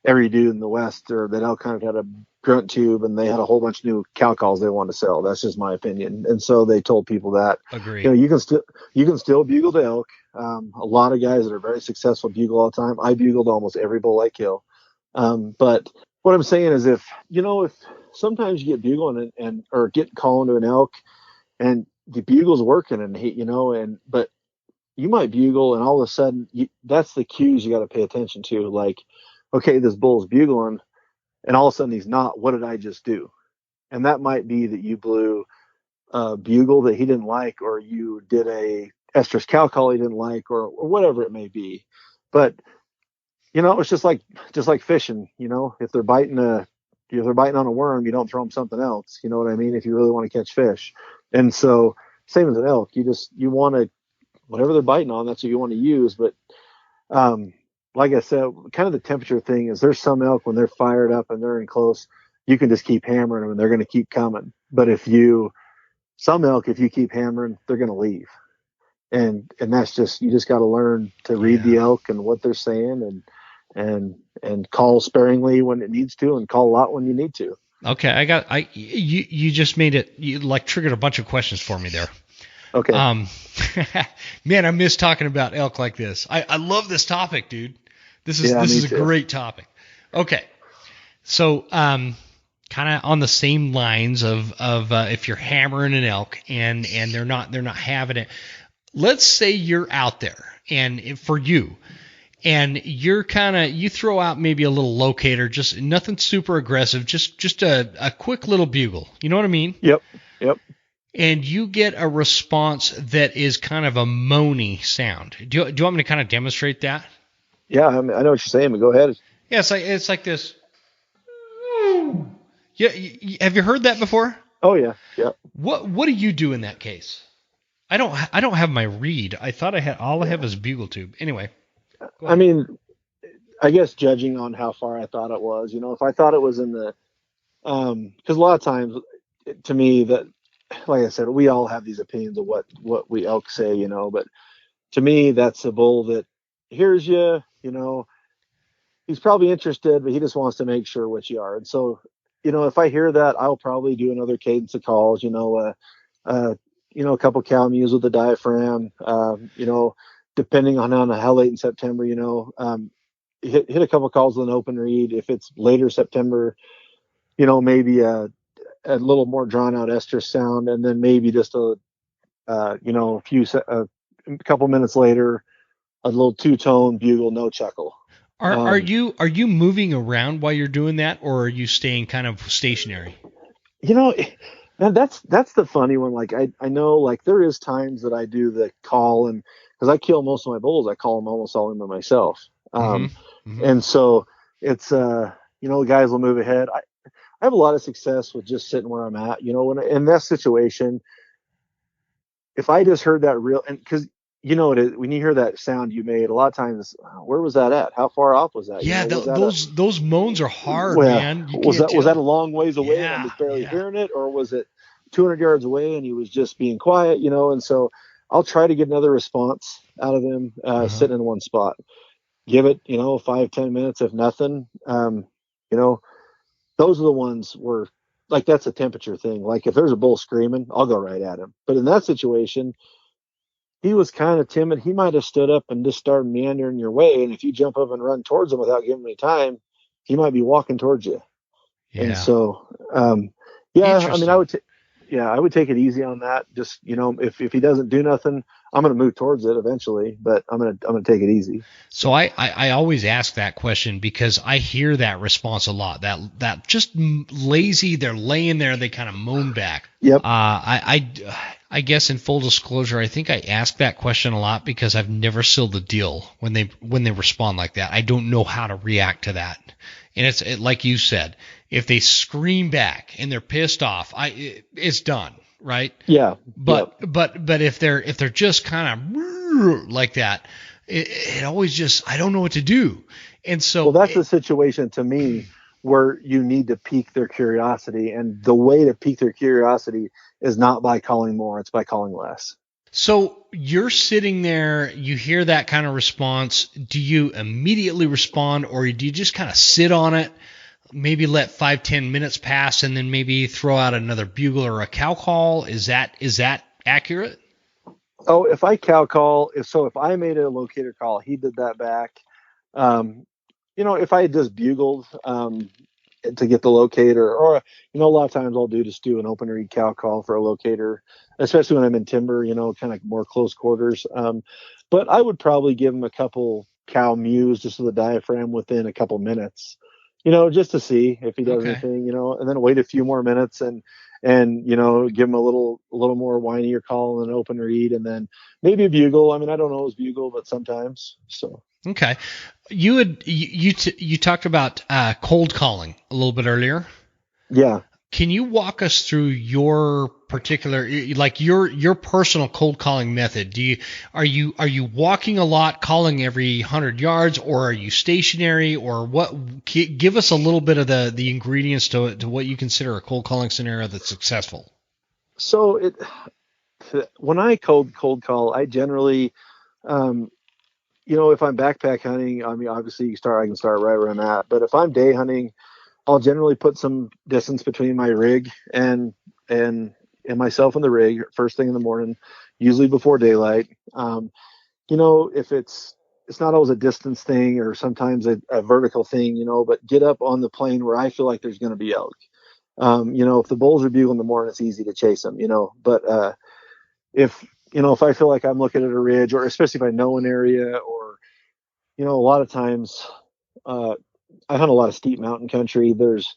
every dude in the West or that elk kind of had a grunt tube, and they had a whole bunch of new cow calls they wanted to sell. That's just my opinion. And so they told people that. Agree. You can still bugle to elk. A lot of guys that are very successful bugle all the time. I bugled almost every bull I kill. But what I'm saying is if sometimes you get bugling or get calling to an elk and the bugle's working but you might bugle and all of a sudden that's the cues you got to pay attention to. Like, okay, this bull's bugling and all of a sudden he's not. What did I just do? And that might be that you blew a bugle that he didn't like, or you did a estrus cow call he didn't like, or whatever it may be. But it's just like fishing. If they're biting on a worm, you don't throw them something else. You know what I mean? If you really want to catch fish. And so same as an elk, you want to, whatever they're biting on, that's what you want to use. But like I said, kind of the temperature thing is there's some elk when they're fired up and they're in close, you can just keep hammering them and they're going to keep coming. But some elk, if you keep hammering, they're going to leave. And that's just, you just got to learn to read the elk and what they're saying and call sparingly when it needs to and call a lot when you need to. Okay. You just made it, you like triggered a bunch of questions for me there. Okay. Man, I miss talking about elk like this. I love this topic, dude. This is a great topic. Okay. So, kind of on the same lines of if you're hammering an elk and they're not having it. Let's say you're out there and for you, and you throw out maybe a little locator, just nothing super aggressive, just a quick little bugle. You know what I mean? Yep. And you get a response that is kind of a moany sound. Do you want me to kind of demonstrate that? Yeah, I know what you're saying, but go ahead. Yeah, it's like this. Yeah, have you heard that before? Oh yeah. What do you do in that case? I don't have my reed. I thought I had all I have is bugle tube. Anyway. I mean, I guess judging on how far I thought it was, if I thought it was in the, because a lot of times, to me, that, like I said, we all have these opinions of what we elk say, but to me, that's a bull that hears you, he's probably interested, but he just wants to make sure what you are. And so, if I hear that, I'll probably do another cadence of calls, a couple cow mews with the diaphragm, depending on how late in September, hit a couple calls with an open reed. If it's later September, maybe a little more drawn out estrus sound, and then maybe just a couple minutes later, a little two-tone bugle, no chuckle. Are you moving around while you're doing that, or are you staying kind of stationary? Man, that's the funny one. Like I know, like there is times that I do the call, and because I kill most of my bulls, I call them almost all in by myself. And so it's guys will move ahead. I have a lot of success with just sitting where I'm at. When in that situation, if I just heard that and because when you hear that sound you made, a lot of times, where was that at? How far off was that? Yeah, those moans are hard, man. Was that a long ways away and I'm just barely hearing it, or was it 200 yards away and he was just being quiet? And so I'll try to get another response out of him, sitting in one spot. Give it, 5-10 minutes, if nothing. Those are the ones where, like, that's a temperature thing. Like if there's a bull screaming, I'll go right at him. But in that situation, he was kind of timid. He might have stood up and just started meandering your way. And if you jump up and run towards him without giving him any time, he might be walking towards you. Yeah. And so, I mean, I would take it easy on that. Just, if he doesn't do nothing, I'm going to move towards it eventually, but I'm going to take it easy. So I always ask that question because I hear that response a lot. That just lazy. They're laying there. They kind of moan back. Yep. I guess in full disclosure, I think I ask that question a lot because I've never sealed the deal when they respond like that. I don't know how to react to that. And it's like you said, if they scream back and they're pissed off, it's done, right? Yeah. But if they're just kind of like that, it always just, I don't know what to do. And so that's the situation to me where you need to pique their curiosity, and the way to pique their curiosity is not by calling more, it's by calling less. So you're sitting there, you hear that kind of response. Do you immediately respond, or do you just kind of sit on it, maybe let 5-10 minutes pass, and then maybe throw out another bugle or a cow call? Is that accurate? Oh, if I cow call, if I made a locator call, he did that back. If I had just bugled to get the locator, or a lot of times I'll just do an open reed cow call for a locator, especially when I'm in timber, kind of more close quarters. But I would probably give him a couple cow mews just with the diaphragm within a couple minutes, just to see if he does anything, and then wait a few more minutes and give him a little more whinier call and an open reed, and then maybe a bugle. I mean, I don't always bugle, but sometimes. So. Okay. You talked about cold calling a little bit earlier. Yeah. Can you walk us through your particular, like your personal cold calling method? Are you walking a lot, calling every 100 yards, or are you stationary, or what? Give us a little bit of the ingredients to what you consider a cold calling scenario that's successful. So when I cold call, I generally, if I'm backpack hunting, I mean, obviously I can start right where I'm at. But if I'm day hunting, I'll generally put some distance between my rig and myself in the rig first thing in the morning, usually before daylight. If it's not always a distance thing, or sometimes a vertical thing, but get up on the plane where I feel like there's going to be elk. If the bulls are bugling in the morning, it's easy to chase them, but if I feel like I'm looking at a ridge, or especially if I know an area, or, a lot of times, I hunt a lot of steep mountain country. There's,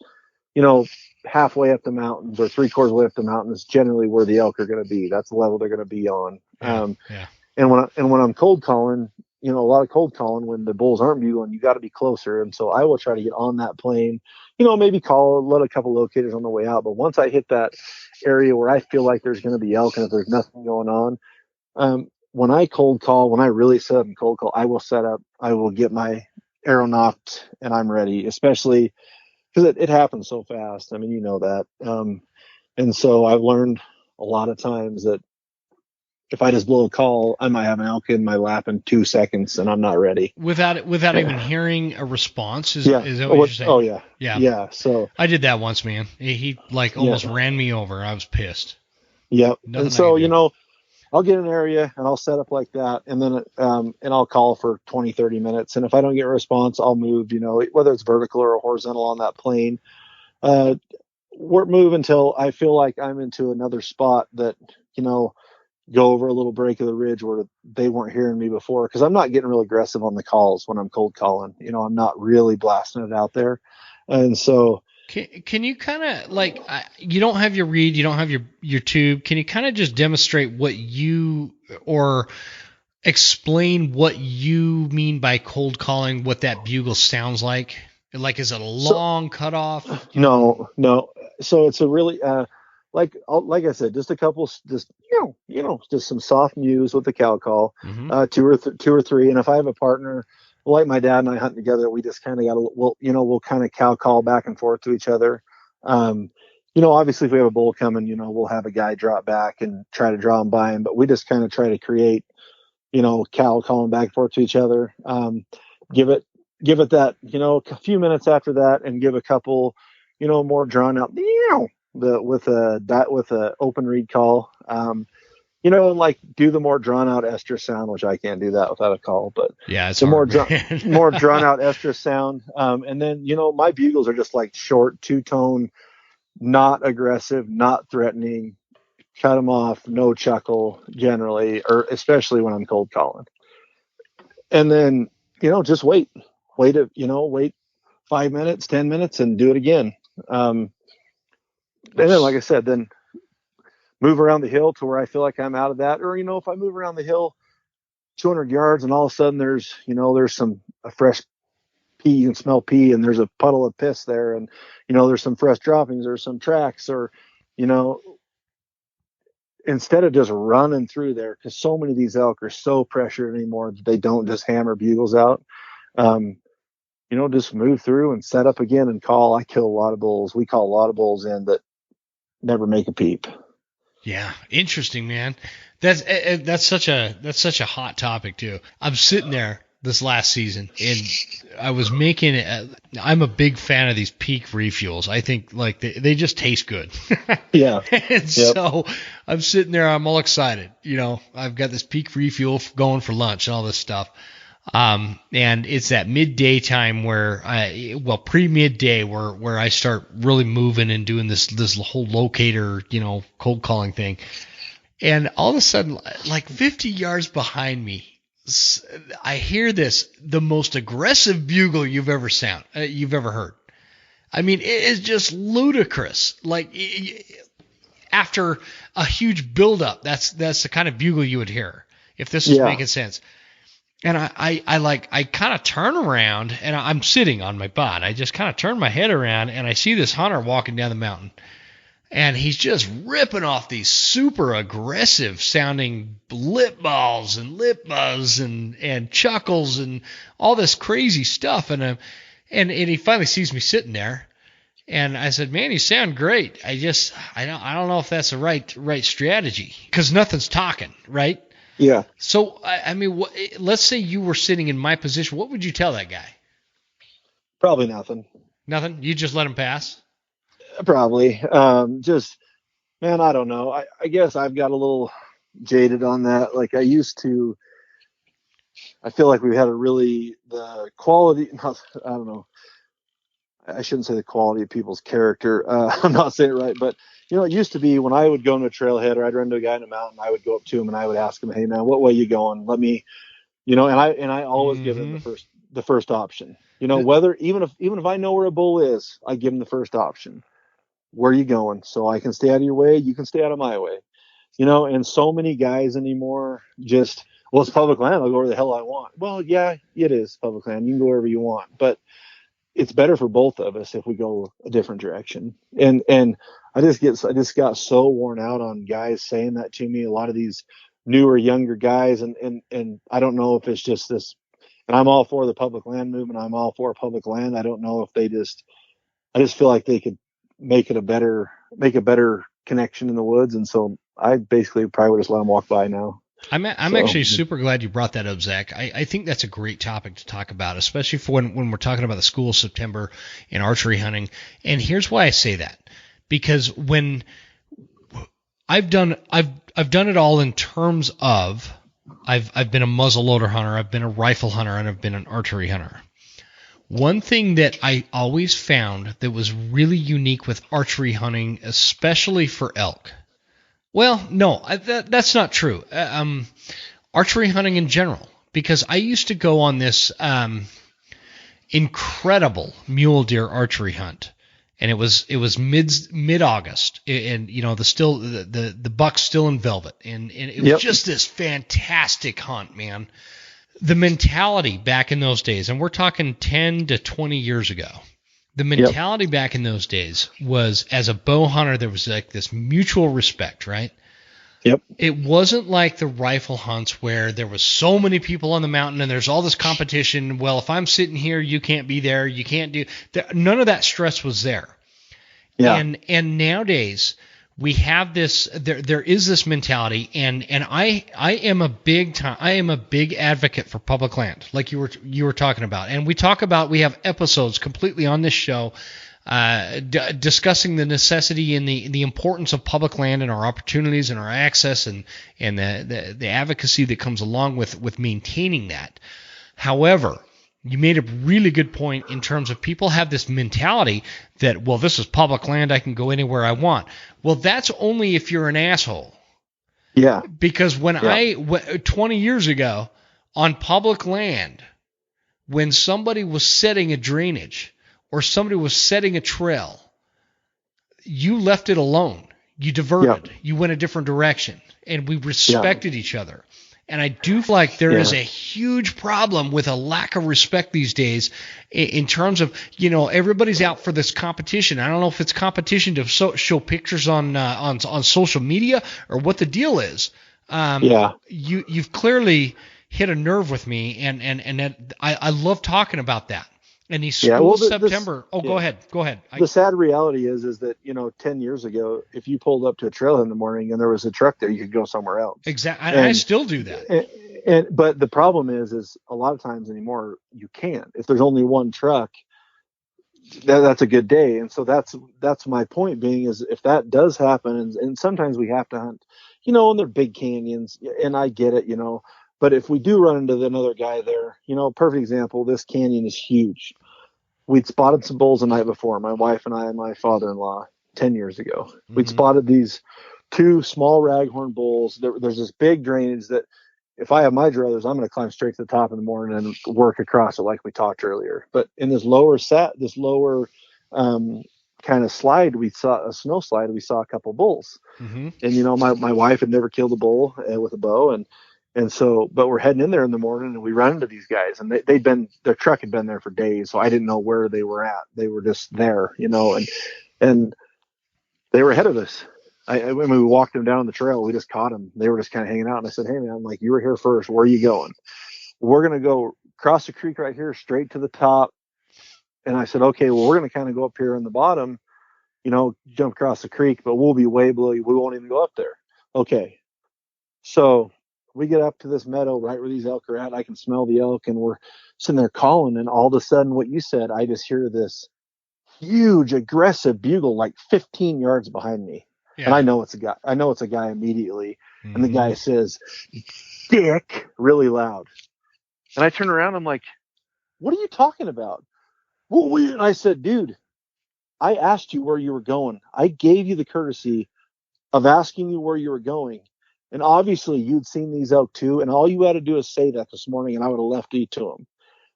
halfway up the mountains or 3/4 way up the mountains, generally where the elk are going to be. That's the level they're going to be on. Yeah. And when I'm cold calling, a lot of cold calling when the bulls aren't bugling, you got to be closer. And so I will try to get on that plane, maybe let a couple locators on the way out. But once I hit that area where I feel like there's going to be elk, and if there's nothing going on, when I cold call, when I really set up and cold call, I will set up, I will get my arrow knocked, and I'm ready, especially because it happens so fast. I mean, that. And so I've learned a lot of times that if I just blow a call, I might have an elk in my lap in 2 seconds, and I'm not ready. Without even hearing a response, is that what you're saying? Oh, yeah. Yeah. So I did that once, man. He almost ran me over. I was pissed. Yep. And so, I'll get an area and I'll set up like that, and then and I'll call for 20-30 minutes, and if I don't get a response, I'll move, whether it's vertical or horizontal on that plane, move until I feel like I'm into another spot that, go over a little break of the ridge where they weren't hearing me before, because I'm not getting real aggressive on the calls when I'm cold calling. I'm not really blasting it out there. And so Can you kind of you don't have your read, you don't have your tube. Can you kind of just demonstrate or explain what you mean by cold calling, what that bugle sounds like? Like, is it a long cutoff? No. So it's a really, like I said, just a couple, just some soft mews with the cow call, two or three. And if I have a partner, like my dad and I hunt together, we just kind of we'll kind of cow call back and forth to each other. Obviously if we have a bull coming, we'll have a guy drop back and try to draw him by him, but we just kind of try to create, cow calling back and forth to each other. Give it that, a few minutes after that, and give a couple, more drawn out, with a open reed call, like do the more drawn out estrus sound, which I can't do that without a call, but yeah, it's the hard, more drawn out estrus sound. And then, my bugles are just like short 2-tone, not aggressive, not threatening, cut them off, no chuckle generally, or especially when I'm cold calling. And then, just wait 5 minutes, 10 minutes and do it again. And then, like I said, then move around the hill to where I feel like I'm out of that. Or, if I move around the hill 200 yards and all of a sudden there's a fresh pee, you can smell pee, and there's a puddle of piss there, and there's some fresh droppings or some tracks, or instead of just running through there, because so many of these elk are so pressured anymore that they don't just hammer bugles out. Just move through and set up again and call. I kill a lot of bulls. We call a lot of bulls in that never make a peep. Yeah, interesting, man. That's such a hot topic too. I'm sitting there this last season, and I was making it. I'm a big fan of these peak refuels. I think like they just taste good. Yeah. And so I'm sitting there. I'm all excited. I've got this peak refuel going for lunch and all this stuff. And it's that midday time where pre-midday where I start really moving and doing this whole locator, cold calling thing. And all of a sudden, like 50 yards behind me, I hear the most aggressive bugle you've ever heard. I mean, it is just ludicrous. Like after a huge buildup, that's the kind of bugle you would hear if this is making sense. And I kind of turn around, and I'm sitting on my butt. I just kind of turn my head around, and I see this hunter walking down the mountain. And he's just ripping off these super aggressive sounding lip balls and lip buzz and chuckles and all this crazy stuff. And he finally sees me sitting there. And I said, man, you sound great. I don't know if that's the right strategy, because nothing's talking, right? Yeah. So, I mean, let's say you were sitting in my position. What would you tell that guy? Probably nothing. Nothing? You just let him pass? Probably. Just, man, I don't know. I guess I've got a little jaded on that. Like I feel like we had the quality, I don't know. I shouldn't say the quality of people's character. I'm not saying it right, but it used to be when I would go into a trailhead or I'd run into a guy in a mountain, I would go up to him and I would ask him, "Hey man, what way you going? Let me," and I always give him the first option. Whether even if I know where a bull is, I give him the first option. Where are you going? So I can stay out of your way. You can stay out of my way. And so many guys anymore just, well, it's public land. I'll go where the hell I want. Well, yeah, it is public land. You can go wherever you want, but it's better for both of us if we go a different direction. And I just got so worn out on guys saying that to me. A lot of these newer, younger guys. And I don't know if it's just this, and I'm all for the public land movement. I'm all for public land. I don't know if I just feel like they could make a better connection in the woods. And so I basically probably would just let them walk by now. I'm actually super glad you brought that up, Zach. I think that's a great topic to talk about, especially for when we're talking about the School of September and archery hunting. And here's why I say that. Because when I've done it all in terms of I've been a muzzleloader hunter, I've been a rifle hunter, and I've been an archery hunter. One thing that I always found that was really unique with archery hunting, especially for elk. Well, no, that's not true. Archery hunting in general, because I used to go on this incredible mule deer archery hunt, and it was mid-August, and the buck's still in velvet, and it was just this fantastic hunt, man. The mentality back in those days, and we're talking 10 to 20 years ago, the mentality back in those days was, as a bow hunter, there was like this mutual respect, right? Yep. It wasn't like the rifle hunts where there was so many people on the mountain and there's all this competition. Well, if I'm sitting here, you can't be there. You can't do none of that stress was there. Yeah. And nowadays we have this. There is this mentality, and I am a big advocate for public land, like you were talking about, and we have episodes completely on this show discussing the necessity and the importance of public land and our opportunities and our access and the advocacy that comes along with maintaining that. However, You made a really good point in terms of people have this mentality that, well, this is public land. I can go anywhere I want. Well, that's only if you're an asshole. Yeah. Because when 20 years ago on public land, when somebody was setting a drainage or somebody was setting a trail, you left it alone. You diverted. You went a different direction, and we respected each other. And I do feel like there is a huge problem with a lack of respect these days in terms of, everybody's out for this competition. I don't know if it's competition to show pictures on social media or what the deal is. You've clearly hit a nerve with me, and that, I love talking about that. And these schools September. Go ahead. The sad reality is that 10 years ago, if you pulled up to a trail in the morning and there was a truck there, you could go somewhere else. Exactly. And I still do that. But the problem is a lot of times anymore you can't. If there's only one truck, that's a good day. And so that's my point being is if that does happen, and sometimes we have to hunt, and they're big canyons, and I get it, But if we do run into another guy there, perfect example, this canyon is huge. We'd spotted some bulls the night before, my wife and I and my father-in-law, 10 years ago. We'd spotted these 2 small raghorn bulls. There's this big drainage that if I have my druthers, I'm going to climb straight to the top in the morning and work across it like we talked earlier. But in this lower kind of slide, we saw a snow slide. We saw a couple bulls. And, my wife had never killed a bull with a bow. And so, but we're heading in there in the morning and we run into these guys and their truck had been there for days. So I didn't know where they were at. They were just there, and they were ahead of us. When we walked them down the trail, we just caught them. They were just kind of hanging out. And I said, hey man, you were here first. Where are you going? We're going to go across the creek right here, straight to the top. And I said, okay, well, we're going to kind of go up here in the bottom, jump across the creek, but we'll be way below you. We won't even go up there. Okay. So we get up to this meadow right where these elk are at. I can smell the elk and we're sitting there calling. And all of a sudden what you said, I just hear this huge aggressive bugle, 15 yards behind me. Yeah. And I know it's a guy immediately. And the guy says, dick, really loud. And I turn around. I'm like, what are you talking about? Well, and I said, dude, I asked you where you were going. I gave you the courtesy of asking you where you were going. And obviously you'd seen these elk too. And all you had to do is say that this morning and I would have left you to him.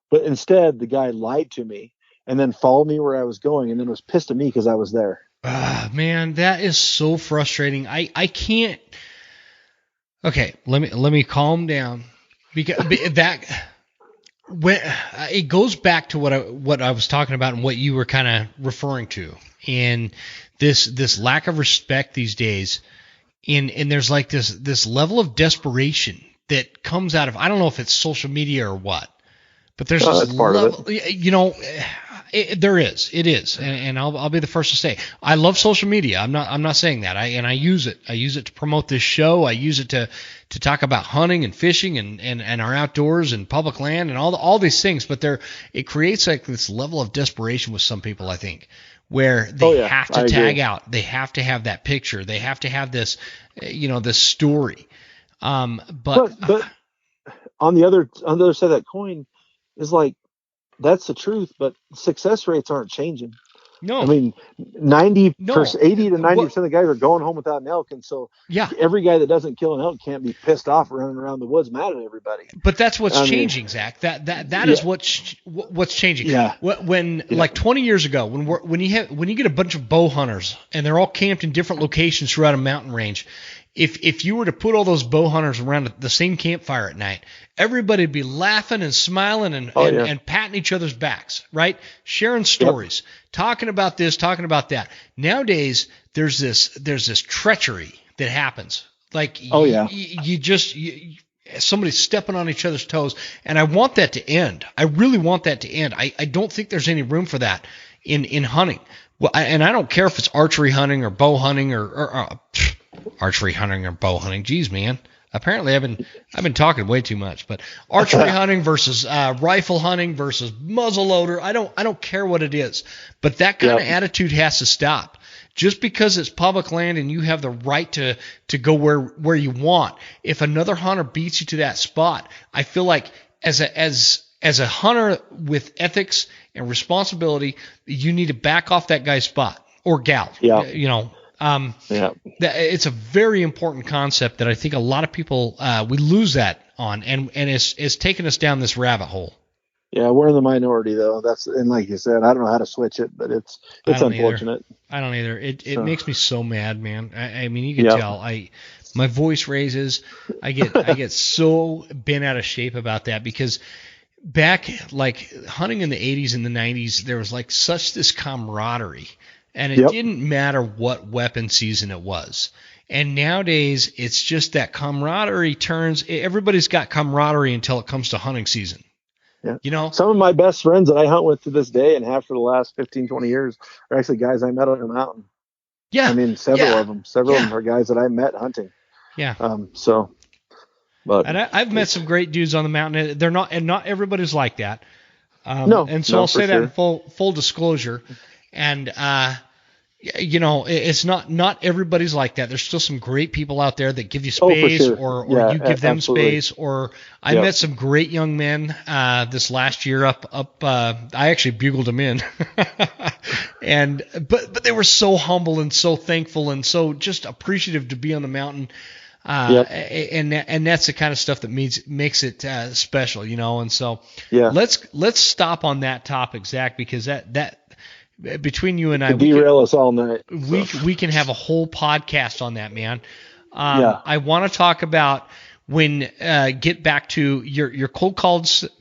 But instead the guy lied to me and then followed me where I was going and then was pissed at me because I was there. Man, that is so frustrating. I can't. Okay. Let me calm down because when it goes back to what I was talking about and what you were kind of referring to, and this lack of respect these days. And there's this level of desperation that comes out of, I don't know if it's social media or what, but there's this level, it is. And I'll be the first to say, I love social media. I'm not saying that. I use it. I use it to promote this show. I use it to talk about hunting and fishing and our outdoors and public land and all these things. But it creates this level of desperation with some people, I think, where they have to tag out. They have to have that picture. They have to have this, this story. But on the other side of that coin is that's the truth, but success rates aren't changing. No, I mean, 80 to 90% of the guys are going home without an elk, and so every guy that doesn't kill an elk can't be pissed off running around the woods mad at everybody. But that's what's changing, Zach. That is what's changing. Yeah. When 20 years ago, when you get a bunch of bow hunters and they're all camped in different locations throughout a mountain range. If you were to put all those bow hunters around the same campfire at night, everybody would be laughing and smiling and patting each other's backs, right? Sharing stories, talking about this, talking about that. Nowadays, there's this treachery that happens. Somebody's stepping on each other's toes, and I want that to end. I really want that to end. I don't think there's any room for that in hunting. Well, and I don't care if it's archery hunting or bow hunting or archery hunting or bow hunting. Geez, man. Apparently I've been talking way too much, but archery hunting versus rifle hunting versus muzzleloader. I don't care what it is, but that kind of attitude has to stop. Just because it's public land and you have the right to go where you want. If another hunter beats you to that spot, I feel like as as a hunter with ethics and responsibility, you need to back off that guy's spot or gal. Yeah. It's a very important concept that I think a lot of people we lose that on, and it's taken us down this rabbit hole. Yeah, we're in the minority though. And like you said, I don't know how to switch it, but it's unfortunate. I don't either. It makes me so mad, man. I mean, you can tell. My voice raises. I get so bent out of shape about that, because back like hunting in the 80s and the 90s, there was like such this camaraderie, and it didn't matter what weapon season it was. And nowadays, it's just that camaraderie turns. Everybody's got camaraderie until it comes to hunting season. Yeah. Some of my best friends that I hunt with to this day and have for the last 15, 20 years are actually guys I met on the mountain. Yeah. I mean, several of them are guys that I met hunting. Yeah. But I've met some great dudes on the mountain. They're not, and not everybody's like that. And so I'll say that in full disclosure. And, it's not everybody's like that. There's still some great people out there that give you space, or you give them space. Or I met some great young men this last year up. I actually bugled them in, but they were so humble and so thankful and so just appreciative to be on the mountain. And that's the kind of stuff that makes it special, And so let's stop on that topic, Zach, because that. Between you and I, derail us all night. We can have a whole podcast on that, man. I want to talk about get back to your cold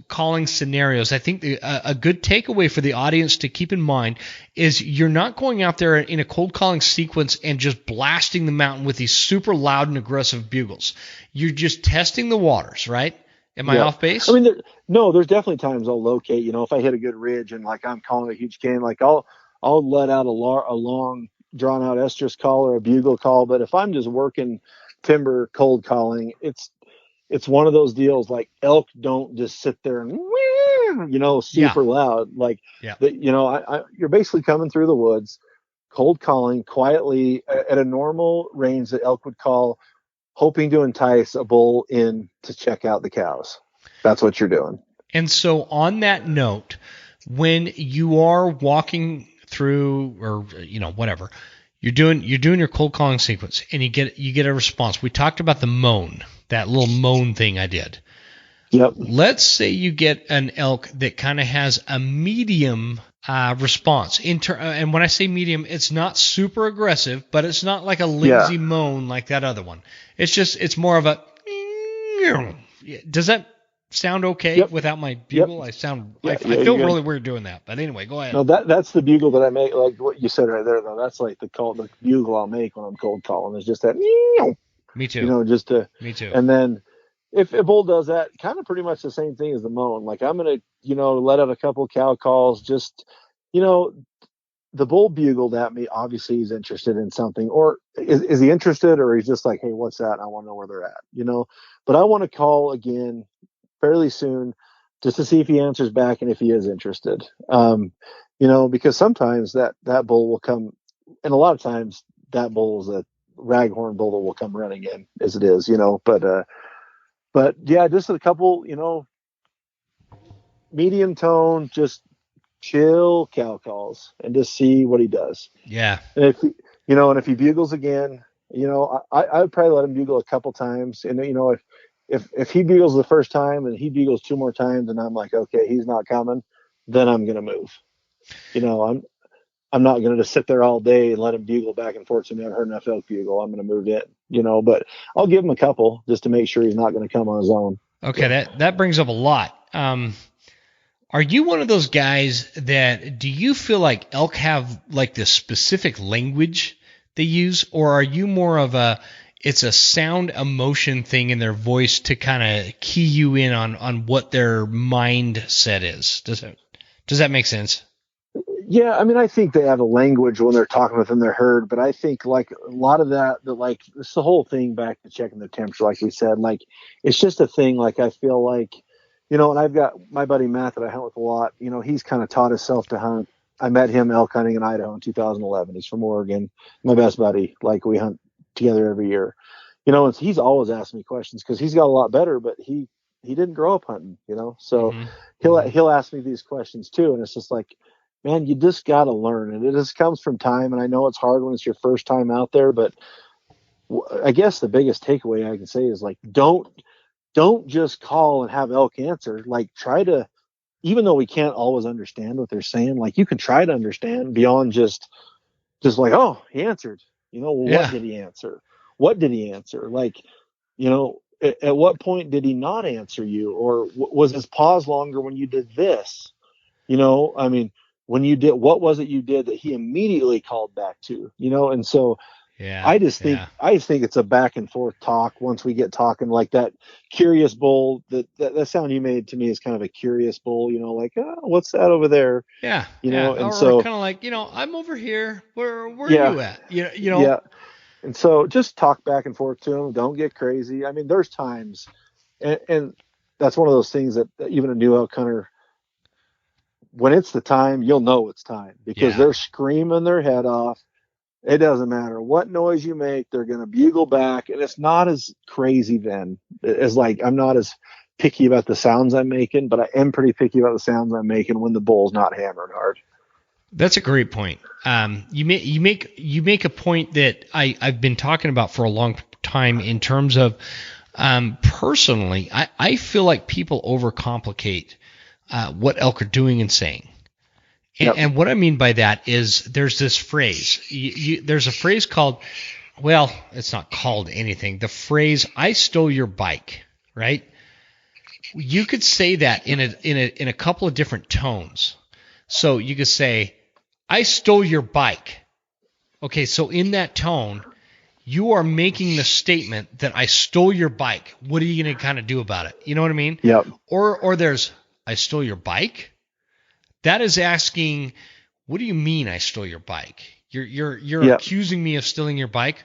calling scenarios. I think a good takeaway for the audience to keep in mind is you're not going out there in a cold calling sequence and just blasting the mountain with these super loud and aggressive bugles. You're just testing the waters, right? Am I off base? I mean, there's definitely times I'll locate. If I hit a good ridge and like I'm calling a huge cane, like I'll let out a long drawn out estrus call or a bugle call. But if I'm just working timber cold calling, it's one of those deals. Like elk don't just sit there and super loud. Like you're basically coming through the woods, cold calling quietly at a normal range that elk would call, hoping to entice a bull in to check out the cows. That's what you're doing. And so on that note, when you are walking through or whatever, you're doing your cold calling sequence and you get a response. We talked about the moan, that little moan thing I did. Yep. Let's say you get an elk that kind of has a medium response. And when I say medium, it's not super aggressive, but it's not like a lazy moan like that other one. It's more of a. Does that sound okay without my bugle? I feel really weird doing that, but anyway, go ahead. No, that's the bugle that I make. Like what you said right there, though. That's like the bugle I'll make when I'm cold calling. It's just that. Me too. Me too. And then if a bull does that, kind of pretty much the same thing as the moan. Like I'm gonna, let out a couple of cow calls. Just, the bull bugled at me. Obviously, he's interested in something, or is he interested, or he's just like, hey, what's that? I want to know where they're at. But I want to call again fairly soon, just to see if he answers back and if he is interested. Because sometimes that bull will come, and a lot of times that bull is a raghorn bull that will come running in as it is. But yeah, just a couple, medium tone, just chill cow calls and just see what he does. Yeah. And if he bugles again, I would probably let him bugle a couple times. And if he bugles the first time and he bugles two more times and I'm like, okay, he's not coming, then I'm gonna move. I'm not gonna just sit there all day and let him bugle back and forth. So I've heard enough elk bugle. I'm gonna move in. But I'll give him a couple just to make sure he's not gonna come on his own. Okay, that brings up a lot. Are you one of those guys do you feel like elk have like this specific language they use, or are you more of it's a sound emotion thing in their voice to kind of key you in on what their mindset is? Does that make sense? Yeah, I mean, I think they have a language when they're talking within their herd, but I think like a lot of that like it's the whole thing back to checking the temperature, like we said, like it's just a thing. Like I feel like, and I've got my buddy Matt that I hunt with a lot. He's kind of taught himself to hunt. I met him elk hunting in Idaho in 2011. He's from Oregon. My best buddy. Like we hunt together every year. And he's always asking me questions because he's got a lot better, but he he didn't grow up hunting, So Mm-hmm. he'll ask me these questions too, and it's just like, man, you just got to learn, and it just comes from time. And I know it's hard when it's your first time out there, but I guess the biggest takeaway I can say is like, don't just call and have elk answer. Like, try to, even though we can't always understand what they're saying, like, you can try to understand beyond just like, oh, he answered. Well, what Yeah. did he answer? What did he answer? Like, at what point did he not answer you? Or was his pause longer when you did this? I mean, when you did, what was it you did that he immediately called back to? And so Yeah. I just think it's a back and forth talk once we get talking, like that curious bull. That sound you made to me is kind of a curious bull. Like, oh, what's that over there? Yeah. Yeah. And Or so kind of like, I'm over here. Where are yeah, you at? You know. yeah. And so just talk back and forth to him. Don't get crazy. I mean, there's times, and that's one of those things that even a new elk hunter, when it's the time, you'll know it's time because Yeah. they're screaming their head off. It doesn't matter what noise you make, they're going to bugle back. And it's not as crazy then as, like, I'm not as picky about the sounds I'm making, but I am pretty picky about the sounds I'm making when the bull's not hammering hard. That's a great point. You make a point that I've been talking about for a long time in terms of, personally, I feel like people overcomplicate what elk are doing and saying. And what I mean by that is there's this phrase. There's a phrase called, well, it's not called anything. The phrase "I stole your bike," right? You could say that in a couple of different tones. So you could say, "I stole your bike." Okay, so in that tone, you are making the statement that I stole your bike. What are you going to kind of do about it? You know what I mean? Yep. Or there's, "I stole your bike." That is asking, what do you mean I stole your bike? You're accusing me of stealing your bike?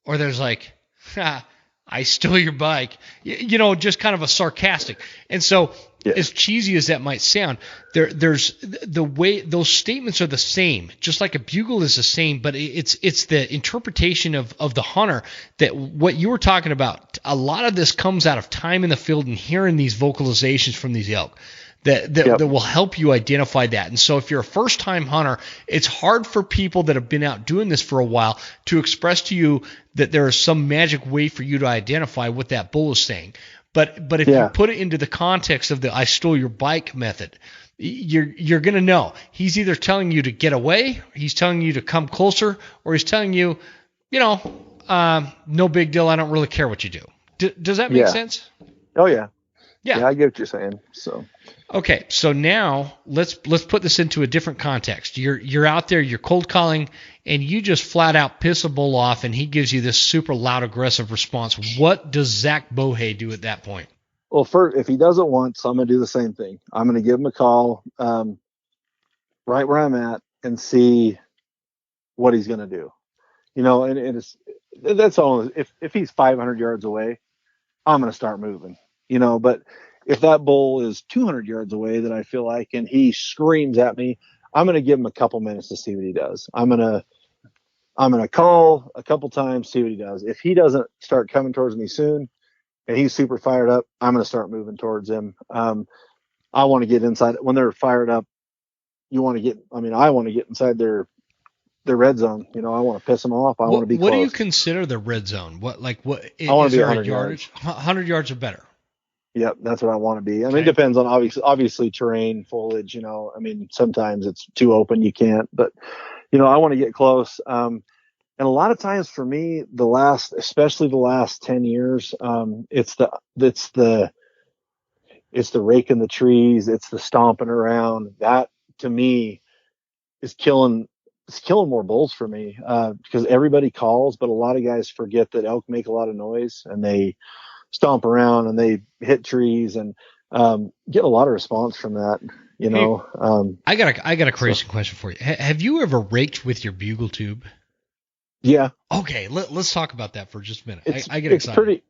Or there's like, I stole your bike. Just kind of a sarcastic. And so, as cheesy as that might sound, there's the way those statements are the same. Just like a bugle is the same, but it's the interpretation of the hunter that what you were talking about. A lot of this comes out of time in the field and hearing these vocalizations from these elk. That will help you identify that. And so if you're a first-time hunter, it's hard for people that have been out doing this for a while to express to you that there is some magic way for you to identify what that bull is saying. But if you put it into the context of the "I stole your bike" method, you're going to know. He's either telling you to get away, he's telling you to come closer, or he's telling you, no big deal, I don't really care what you do. Does that make sense? Oh, yeah. Yeah, I get what you're saying. So okay, so now let's put this into a different context. You're out there, you're cold calling, and you just flat out piss a bull off, and he gives you this super loud, aggressive response. What does Zach Bowhay do at that point? Well, first, if he doesn't want, so I'm going to do the same thing. I'm going to give him a call right where I'm at and see what he's going to do. And that's all. If he's 500 yards away, I'm going to start moving. But if that bull is 200 yards away that I feel like, and he screams at me, I'm going to give him a couple minutes to see what he does. I'm going to call a couple times, see what he does. If he doesn't start coming towards me soon and he's super fired up, I'm going to start moving towards him. I want to get inside when they're fired up. I want to get inside their red zone. I want to piss them off. I want to be close. What do you consider the red zone? What I want to be 100 yards. 100 yards or better. Yep, that's what I want to be. I mean, it depends on obviously terrain, foliage. Sometimes it's too open, you can't. But I want to get close. And a lot of times for me, especially the last 10 years, it's the raking the trees, it's the stomping around. That to me is killing. It's killing more bulls for me because everybody calls, but a lot of guys forget that elk make a lot of noise and they stomp around and they hit trees and get a lot of response from that. I got a crazy question for you. Have you ever raked with your bugle tube? Yeah. Okay, let's talk about that for just a minute. I get excited.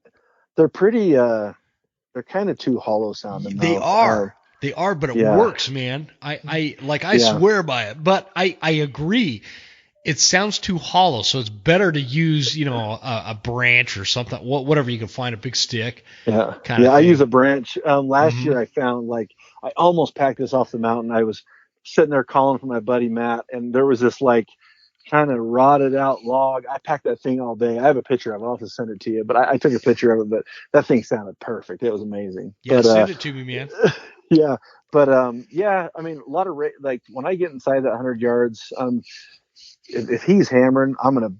They're kind of too hollow sounding. They are, but it works, man. I swear by it. But I agree. it sounds too hollow, so it's better to use, a branch or something, whatever you can find, a big stick. Yeah. Kind of I thing. use a branch. Last Mhm. year I found I almost packed this off the mountain. I was sitting there calling for my buddy Matt, and there was this kind of rotted out log. I packed that thing all day. I have a picture of it. I'll have to send it to you, but I took a picture of it, but that thing sounded perfect. It was amazing. Yeah, But, send it to me, man. yeah, but, yeah, I mean, a lot of, when I get inside that 100 yards, if he's hammering, I'm going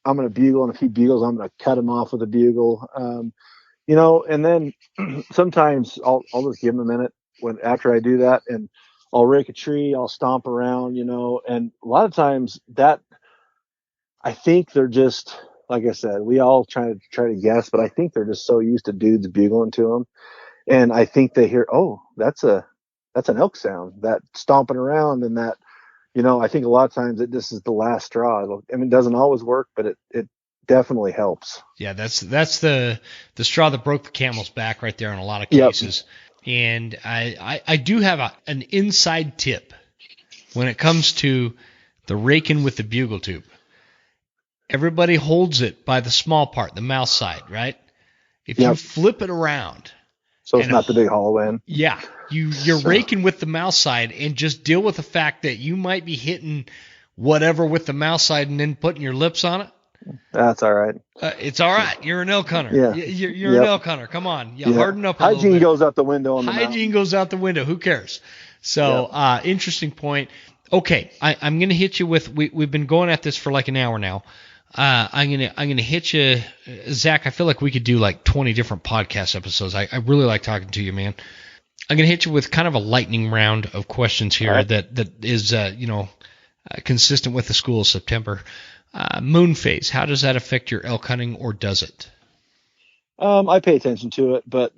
to bugle. And if he bugles, I'm going to cut him off with a bugle. And then sometimes I'll just give him a minute after I do that, and I'll rake a tree, I'll stomp around, and a lot of times that I think they're just, like I said, we all try to guess, but I think they're just so used to dudes bugling to them. And I think they hear, oh, that's an elk sound, that stomping around, and that, I think a lot of times this is the last straw. It doesn't always work, but it definitely helps. Yeah, that's the straw that broke the camel's back right there in a lot of cases. Yep. And I do have an inside tip when it comes to the raking with the bugle tube. Everybody holds it by the small part, the mouth side, right? If you flip it around, so it's not the big hollow end. Yeah, you're raking with the mouth side, and just deal with the fact that you might be hitting whatever with the mouth side and then putting your lips on it. That's all right. It's all right. You're an elk hunter. Yeah. You're an elk hunter. Come on. Harden up a little bit. Hygiene goes out the window. Hygiene goes out the window. Who cares? So, interesting point. Okay, I'm going to hit you with. We've been going at this for like an hour now. I'm gonna hit you, Zach. I feel like we could do like 20 different podcast episodes. I really like talking to you, man. I'm gonna hit you with kind of a lightning round of questions here, right, that is consistent with the School of September. Moon phase. How does that affect your elk hunting, or does it? I pay attention to it, but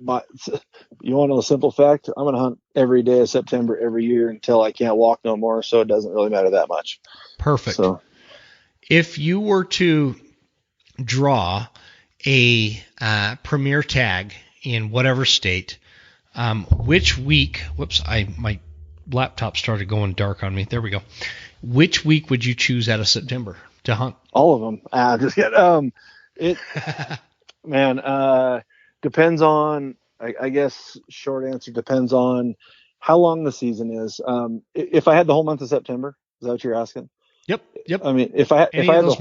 you want to know a simple fact? I'm gonna hunt every day of September every year until I can't walk no more, so it doesn't really matter that much. Perfect. So, if you were to draw a premier tag in whatever state, which week? Whoops! My laptop started going dark on me. There we go. Which week would you choose out of September to hunt? All of them. Just it. Man, depends on. I guess short answer depends on how long the season is. If I had the whole month of September, is that what you're asking? Yep. I mean, if I had the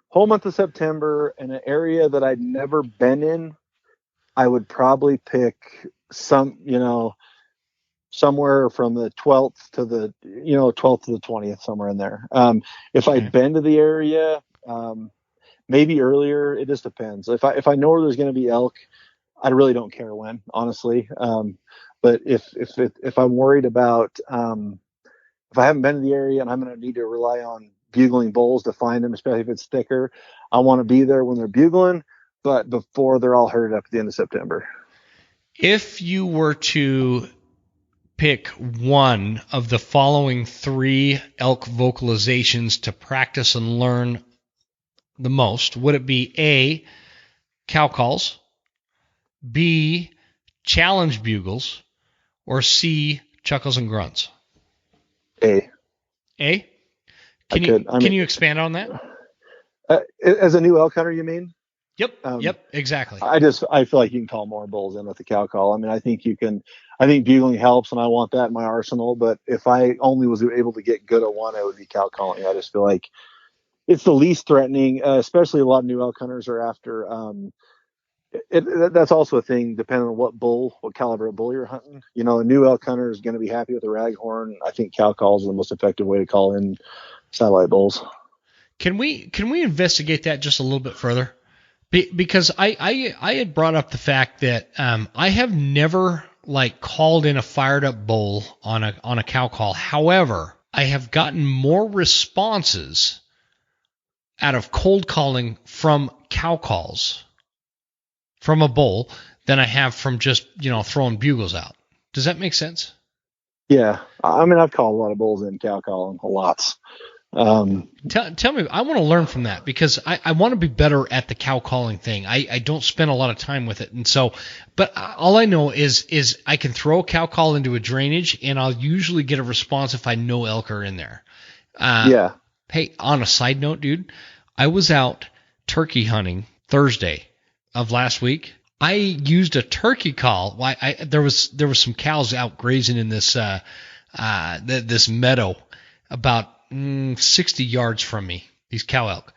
whole month of September in an area that I'd never been in, I would probably pick somewhere from the 12th to the 12th to the 20th, somewhere in there. If I'd been to the area, maybe earlier. It just depends. If I know where there's going to be elk, I really don't care when, honestly. But if I'm worried about if I haven't been to the area and I'm going to need to rely on bugling bulls to find them, especially if it's thicker, I want to be there when they're bugling, but before they're all herded up at the end of September. If you were to pick one of the following 3 elk vocalizations to practice and learn the most, would it be A, cow calls, B, challenge bugles, or C, chuckles and grunts? A. Can you expand on that? As a new elk hunter, you mean? Yep, exactly. I feel like you can call more bulls in with the cow call. I mean, I think bugling helps, and I want that in my arsenal. But if I only was able to get good at one, it would be cow calling. I just feel like it's the least threatening, especially a lot of new elk hunters are after. That's also a thing, depending on what caliber of bull you're hunting. A new elk hunter is going to be happy with a raghorn. I think cow calls are the most effective way to call in satellite bulls. Can we investigate that just a little bit further? Because I had brought up the fact that I have never called in a fired up bull on a cow call. However, I have gotten more responses out of cold calling from cow calls from a bull than I have from just, throwing bugles out. Does that make sense? Yeah. I mean, I've called a lot of bulls in cow calling, lots. Tell me, I want to learn from that because I want to be better at the cow calling thing. I don't spend a lot of time with it. And so, but all I know is I can throw a cow call into a drainage and I'll usually get a response if I know elk are in there. Yeah. Hey, on a side note, dude, I was out turkey hunting Thursday of last week. I used a turkey call. There was some cows out grazing in this this meadow about 60 yards from me. These cow elk,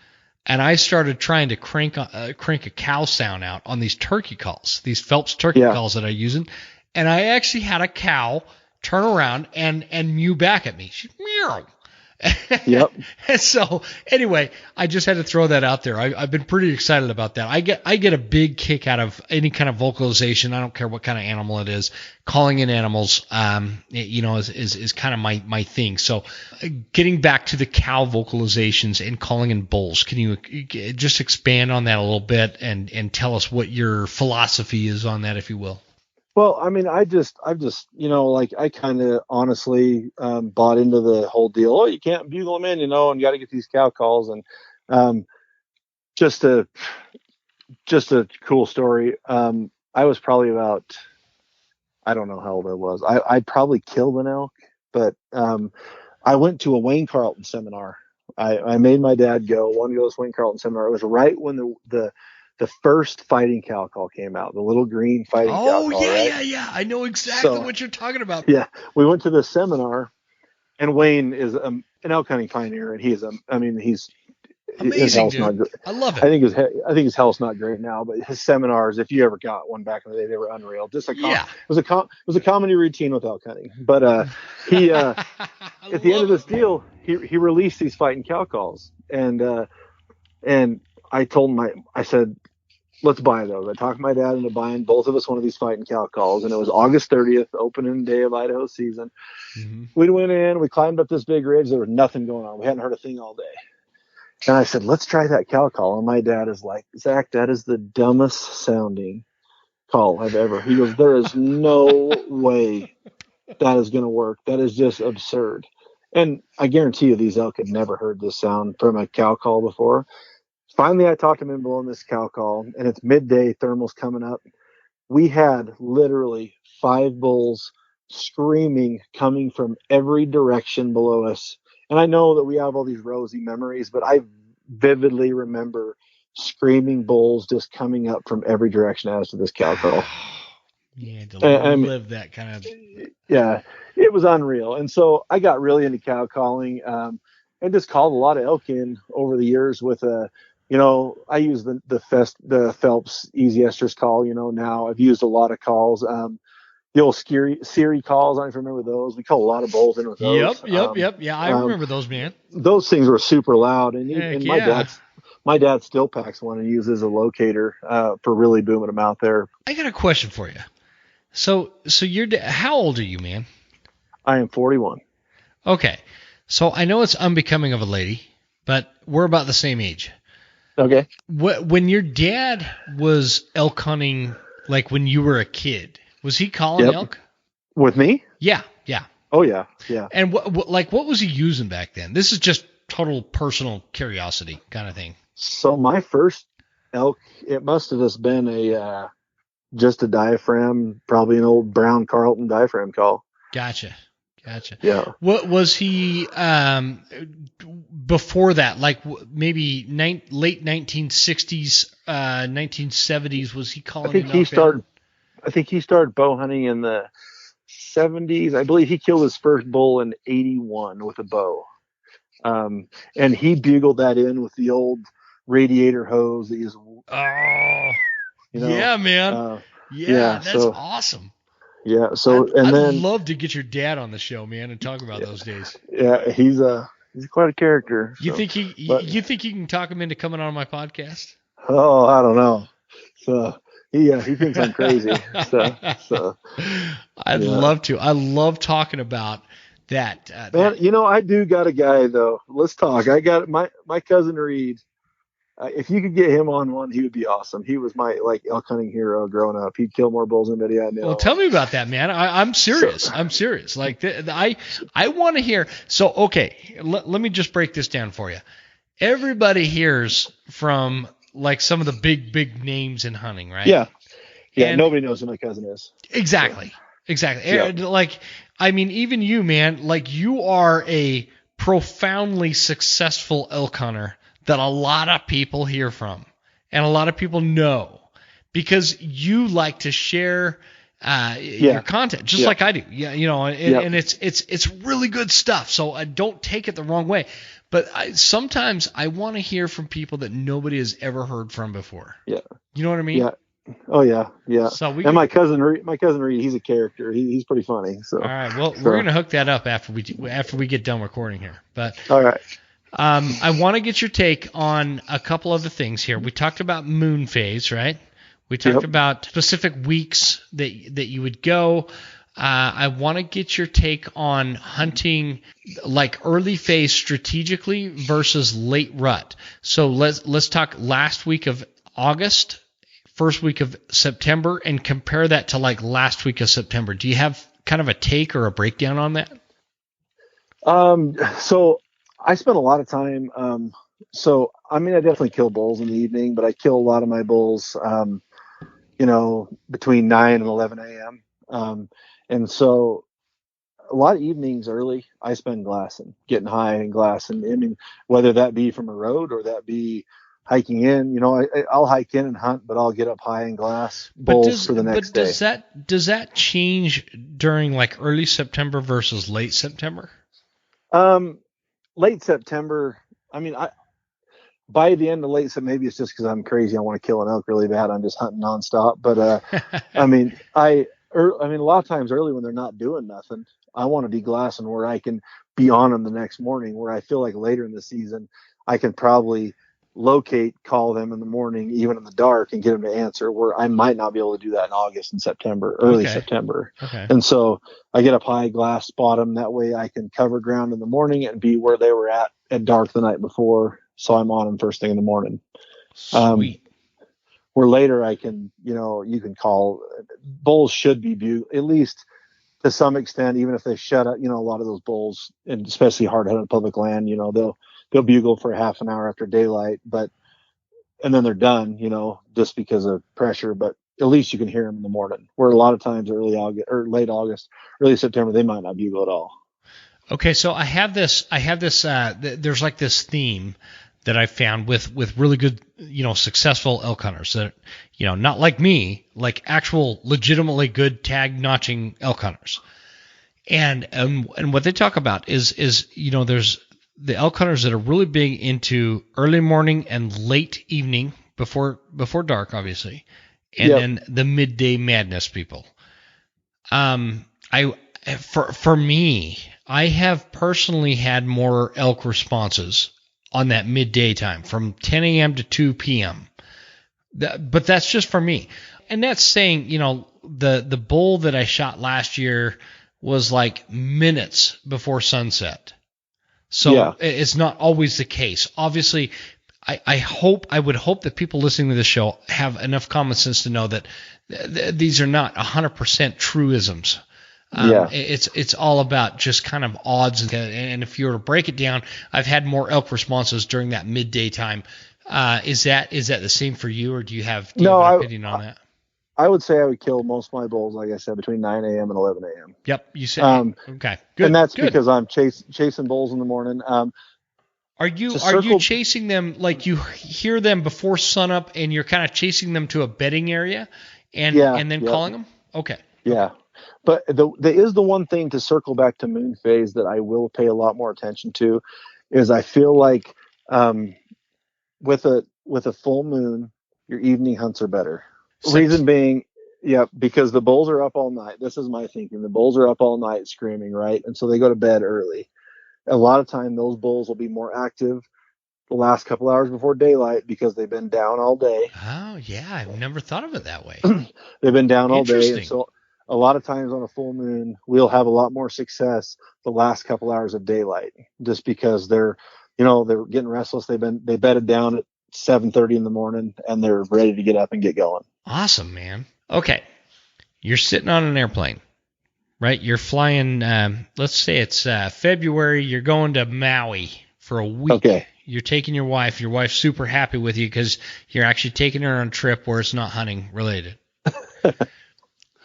and I started trying to crank a cow sound out on these turkey calls, these Phelps turkey calls that I'm using, and I actually had a cow turn around and mew back at me. She meow. Yep. And so anyway, I just had to throw that out there. I've been pretty excited about that. I get a big kick out of any kind of vocalization. I don't care what kind of animal it is. Calling in animals, is kind of my thing. So getting back to the cow vocalizations and calling in bulls, can you just expand on that a little bit and tell us what your philosophy is on that, if you will? Well, I mean, I've just, I kind of honestly bought into the whole deal. Oh, you can't bugle them in, and you got to get these cow calls. And just a cool story. I was probably about, I don't know how old I was. I probably killed an elk, but I went to a Wayne Carlton seminar. I made my dad go. Wanted to go to this Wayne Carlton seminar. It was right when the first fighting cow call came out, the little green fighting cow call. Oh, yeah, right? yeah. I know exactly what you're talking about. Yeah. We went to this seminar, and Wayne is an elk hunting pioneer, and he's amazing, dude. I love it. I think his health's not great now, but his seminars, if you ever got one back in the day, they were unreal. Just it was a comedy routine with elk hunting. But he at the end of this deal, he released these fighting cow calls, and I told him, I said, let's buy those. I talked my dad into buying both of us one of these fighting cow calls, and it was August 30th, opening day of Idaho season. Mm-hmm. We went in, we climbed up this big ridge. There was nothing going on. We hadn't heard a thing all day. And I said, let's try that cow call. And my dad is like, Zach, that is the dumbest sounding call I've ever. He goes, there is no way that is going to work. That is just absurd. And I guarantee you these elk had never heard this sound from a cow call before. Finally, I talked him into blowing this cow call, and it's midday, thermal's coming up. We had literally 5 bulls screaming coming from every direction below us. And I know that we have all these rosy memories, but I vividly remember screaming bulls just coming up from every direction as to this cow call. Yeah, to live that kind of... Yeah, it was unreal. And so I got really into cow calling and just called a lot of elk in over the years with I use the Phelps Easy Estrus call, now. I've used a lot of calls. The old Siri calls, I don't even remember those. We call a lot of bulls in with those. Yep. Yeah, I remember those, man. Those things were super loud. And my dad still packs one and uses a locator for really booming them out there. I got a question for you. So how old are you, man? I am 41. Okay. So I know it's unbecoming of a lady, but we're about the same age. Okay. When your dad was elk hunting, like when you were a kid, was he calling elk? With me? Yeah. Oh, yeah. And what was he using back then? This is just total personal curiosity kind of thing. So my first elk, it must have just been just a diaphragm, probably an old Brown Carlton diaphragm call. Gotcha. Yeah. What was he before that? Like maybe late 1960s, 1970s? Was he calling? I think he started bow hunting in the 70s. I believe he killed his first bull in 81 with a bow, and he bugled that in with the old radiator hose that he was. Oh, yeah, man. That's awesome. Yeah, so I'd love to get your dad on the show, man, and talk about those days. Yeah, he's quite a character. You think you can talk him into coming on my podcast? Oh, I don't know. So he thinks I'm crazy. so I'd love to. I love talking about that. Man, I do got a guy though. Let's talk. I got my cousin Reed. If you could get him on one, he would be awesome. He was my elk hunting hero growing up. He'd kill more bulls than anybody I know. Well, tell me about that, man. I'm serious. I'm serious. Like I want to hear. So okay, let me just break this down for you. Everybody hears from like some of the big names in hunting, right? Yeah. And nobody knows who my cousin is. Exactly. Yeah. Like, I mean, even you, man. Like you are a profoundly successful elk hunter that a lot of people hear from and a lot of people know because you like to share your content just like I do. Yeah, and it's really good stuff. So don't take it the wrong way. But sometimes I want to hear from people that nobody has ever heard from before. Yeah. You know what I mean? Yeah. Oh yeah. So my cousin Reed, he's a character. He's pretty funny. So. All right. Well, we're gonna hook that up after we get done recording here. But all right. I want to get your take on a couple other things here. We talked about moon phase, right? We talked about specific weeks that you would go. I want to get your take on hunting like early phase strategically versus late rut. So let's talk last week of August, first week of September, and compare that to like last week of September. Do you have kind of a take or a breakdown on that? So I spent a lot of time. I definitely kill bulls in the evening, but I kill a lot of my bulls, between 9 and 11 a.m. And so a lot of evenings early, I spend glassing, getting high and glassing. I mean, whether that be from a road or that be hiking in, I'll hike in and hunt, but I'll get up high and glass bulls for the next day. Does that change during like early September versus late September? Late September, by the end of late September, maybe it's just because I'm crazy. I want to kill an elk really bad. I'm just hunting nonstop. But, a lot of times early when they're not doing nothing, I want to be glassing where I can be on them the next morning, where I feel like later in the season, I can probably call them in the morning, even in the dark, and get them to answer, where I might not be able to do that in August and September, early September. Okay. And so I get up high, glass, spot them. That way I can cover ground in the morning and be where they were at dark the night before. So I'm on them first thing in the morning. Sweet. Where later I can, you can call. Bulls should be at least to some extent, even if they shut up, a lot of those bulls, and especially hard-headed public land, they'll bugle for half an hour after daylight, and then they're done, just because of pressure. But at least you can hear them in the morning. Where a lot of times early August or late August, early September, they might not bugle at all. Okay, so I have this. There's like this theme that I found with really good, successful elk hunters that, not like me, like actual legitimately good tag notching elk hunters. And what they talk about is there's the elk hunters that are really big into early morning and late evening before dark, obviously, and then the midday madness people. For me, I have personally had more elk responses on that midday time from 10 a.m. to 2 p.m. But that's just for me. And that's saying, the bull that I shot last year was like minutes before sunset. So it's not always the case. Obviously, I would hope that people listening to this show have enough common sense to know that these are not 100% truisms. It's all about just kind of odds, and if you were to break it down, I've had more elk responses during that midday time. Is that the same for you, or do you have an opinion on that? I would say I would kill most of my bulls, like I said, between 9 a.m. and 11 a.m. Yep, you said okay, good. And that's because I'm chasing bulls in the morning. Are you chasing them like you hear them before sunup, and you're kind of chasing them to a bedding area, and then calling them? Okay. Yeah. But there is the one thing, to circle back to moon phase, that I will pay a lot more attention to, is I feel like with a full moon, your evening hunts are better. Reason being, because the bulls are up all night. This is my thinking. The bulls are up all night screaming, right? And so they go to bed early. A lot of time, those bulls will be more active the last couple hours before daylight because they've been down all day. Oh, yeah. I've never thought of it that way. They've been down all day. And so a lot of times on a full moon, we'll have a lot more success the last couple hours of daylight, just because they're getting restless. They bedded down at 7:30 in the morning, and they're ready to get up and get going. Awesome, man. Okay. You're sitting on an airplane, right? You're flying, let's say it's February. You're going to Maui for a week. Okay. You're taking your wife. Your wife's super happy with you because you're actually taking her on a trip where it's not hunting related.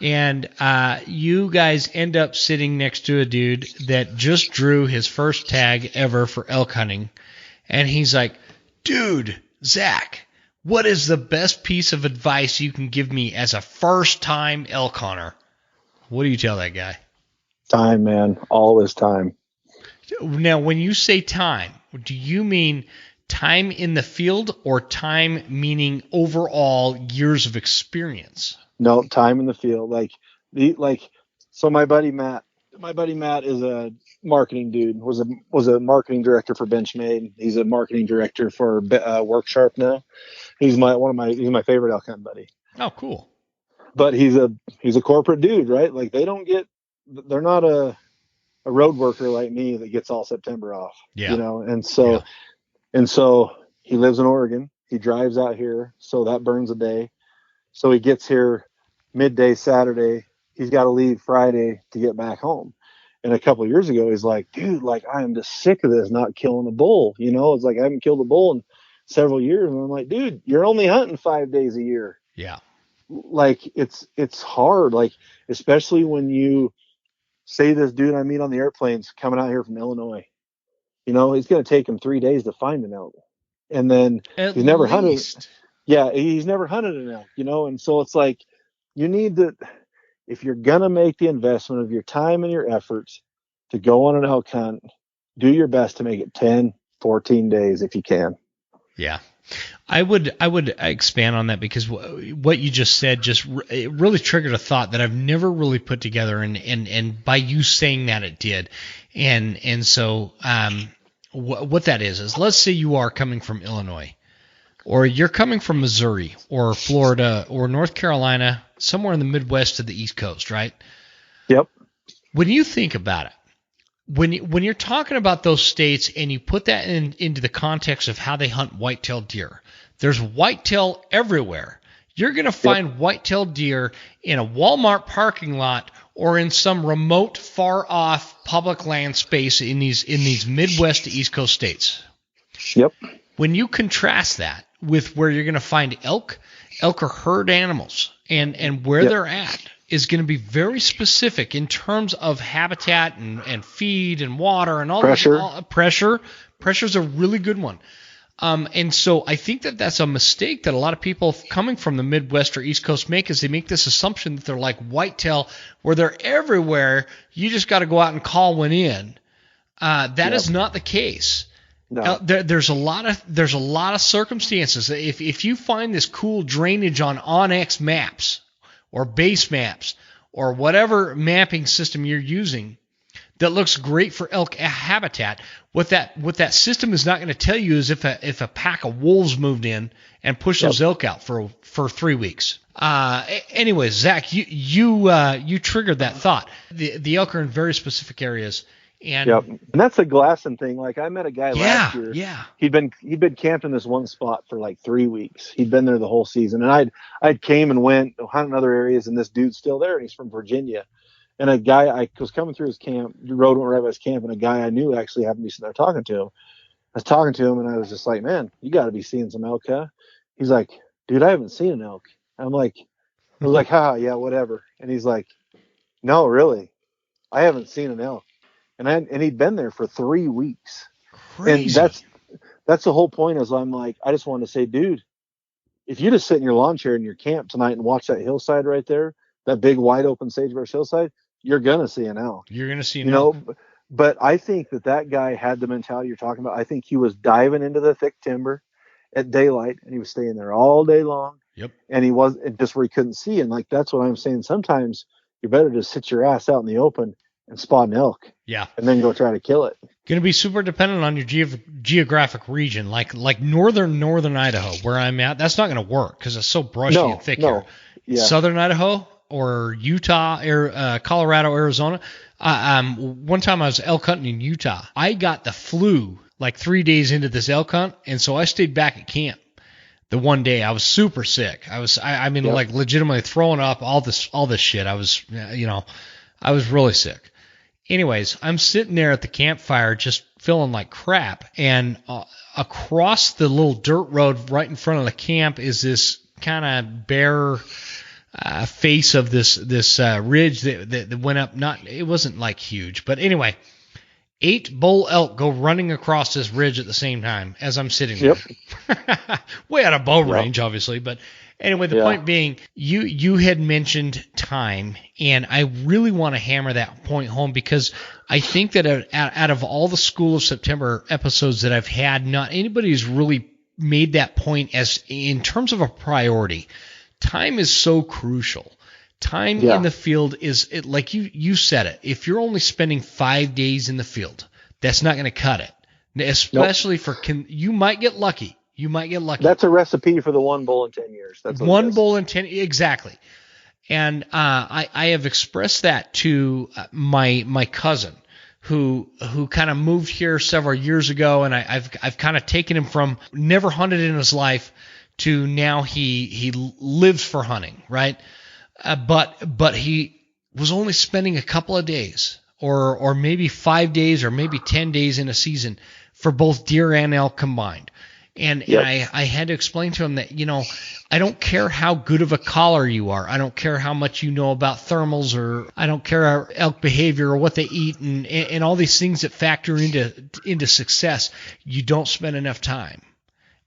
And you guys end up sitting next to a dude that just drew his first tag ever for elk hunting. And he's like, dude, Zach, what is the best piece of advice you can give me as a first-time elk hunter? What do you tell that guy? Time, man. All this time. Now, when you say time, do you mean time in the field or time meaning overall years of experience? No, time in the field. So my buddy Matt is a marketing dude. Was a marketing director for Benchmade. He's a marketing director for Worksharp now. He's my favorite elk hunt buddy. Oh, cool. But he's a corporate dude, right? Like they're not a road worker like me that gets all September off. Yeah. You know, and so he lives in Oregon. He drives out here, so that burns a day. So he gets here midday Saturday. He's got to leave Friday to get back home. And a couple of years ago, he's like, dude, like, I am just sick of this, not killing a bull. You know, it's like I haven't killed a bull in several years. And I'm like, dude, you're only hunting 5 days a year. Yeah. Like, it's hard. Like, especially when you say this dude I meet on the airplanes coming out here from Illinois. You know, it's going to take him 3 days to find an elk. And then he's never hunted. Yeah, he's never hunted an elk, you know, and so it's like you need to, if you're going to make the investment of your time and your efforts to go on an elk hunt, do your best to make it 10, 14 days if you can. Yeah. I would expand on that because what you just said it really triggered a thought that I've never really put together, and by you saying that it did. And so what that is let's say you are coming from Illinois, or you're coming from Missouri or Florida or North Carolina, somewhere in the Midwest to the East Coast, right? Yep. When you think about it, when you're talking about those states and you put that into the context of how they hunt whitetail deer, there's whitetail everywhere. You're going to find whitetail deer in a Walmart parking lot or in some remote, far-off public land space in these Midwest to East Coast states. Yep. When you contrast that with where you're going to find elk are herd animals, and where they're at is going to be very specific in terms of habitat and feed and water and all pressure. Pressure's a really good one. And so I think that's a mistake that a lot of people coming from the Midwest or East Coast make, is they make this assumption that they're like whitetail, where they're everywhere. You just got to go out and call one in. That is not the case. No. There's a lot of circumstances. If you find this cool drainage on OnX maps or base maps or whatever mapping system you're using that looks great for elk habitat, what that system is not going to tell you is if a pack of wolves moved in and pushed those elk out for 3 weeks. Anyways, Zach, you triggered that thought. The elk are in very specific areas. And that's a glassing thing. Like, I met a guy last year. Yeah. He'd been camped in this one spot for like 3 weeks. He'd been there the whole season. And I'd came and went hunting other areas, and this dude's still there, and he's from Virginia. And a guy, I was coming through his camp, the road went right by his camp, and a guy I knew actually happened to be sitting there talking to him. I was talking to him, and I was just like, man, you got to be seeing some elk, huh? He's like, dude, I haven't seen an elk. I was like, yeah, whatever. And he's like, no, really, I haven't seen an elk. And he'd been there for 3 weeks. Crazy. And that's the whole point, is I'm like, I just wanted to say, dude, if you just sit in your lawn chair in your camp tonight and watch that hillside right there, that big wide open sagebrush hillside, you're going to see an elk. You're going to see an elk. But I think that guy had the mentality you're talking about. I think he was diving into the thick timber at daylight, and he was staying there all day long. Yep. And he was just where he couldn't see. And like, that's what I'm saying. Sometimes you're better to sit your ass out in the open and spot an elk. Yeah. And then go try to kill it. Going to be super dependent on your geographic region, like northern Idaho, where I'm at. That's not going to work because it's so brushy and thick here. Yeah. Southern Idaho or Utah, Colorado, Arizona. One time I was elk hunting in Utah. I got the flu like 3 days into this elk hunt, and so I stayed back at camp. The one day I was super sick. I mean, like legitimately throwing up all this shit. I was really sick. Anyways, I'm sitting there at the campfire just feeling like crap, and across the little dirt road right in front of the camp is this kind of bare face of this ridge that went up. It wasn't like huge, but anyway, 8 bull elk go running across this ridge at the same time as I'm sitting there. Way out of bow range, obviously, but anyway, the point being, you had mentioned time, and I really want to hammer that point home because I think that out of all the School of September episodes that I've had, not anybody's really made that point as in terms of a priority. Time is so crucial. Time in the field like you said it. If you're only spending 5 days in the field, that's not going to cut it. Especially you might get lucky. That's a recipe for the 1 bull in 10 years. That's one bull in 10, exactly. And I have expressed that to my cousin who kind of moved here several years ago, and I've kind of taken him from never hunted in his life to now he lives for hunting, right? But he was only spending a couple of days or maybe 5 days or maybe 10 days in a season for both deer and elk combined. And I had to explain to him that, I don't care how good of a caller you are. I don't care how much you know about thermals, or I don't care our elk behavior or what they eat and all these things that factor into success. You don't spend enough time.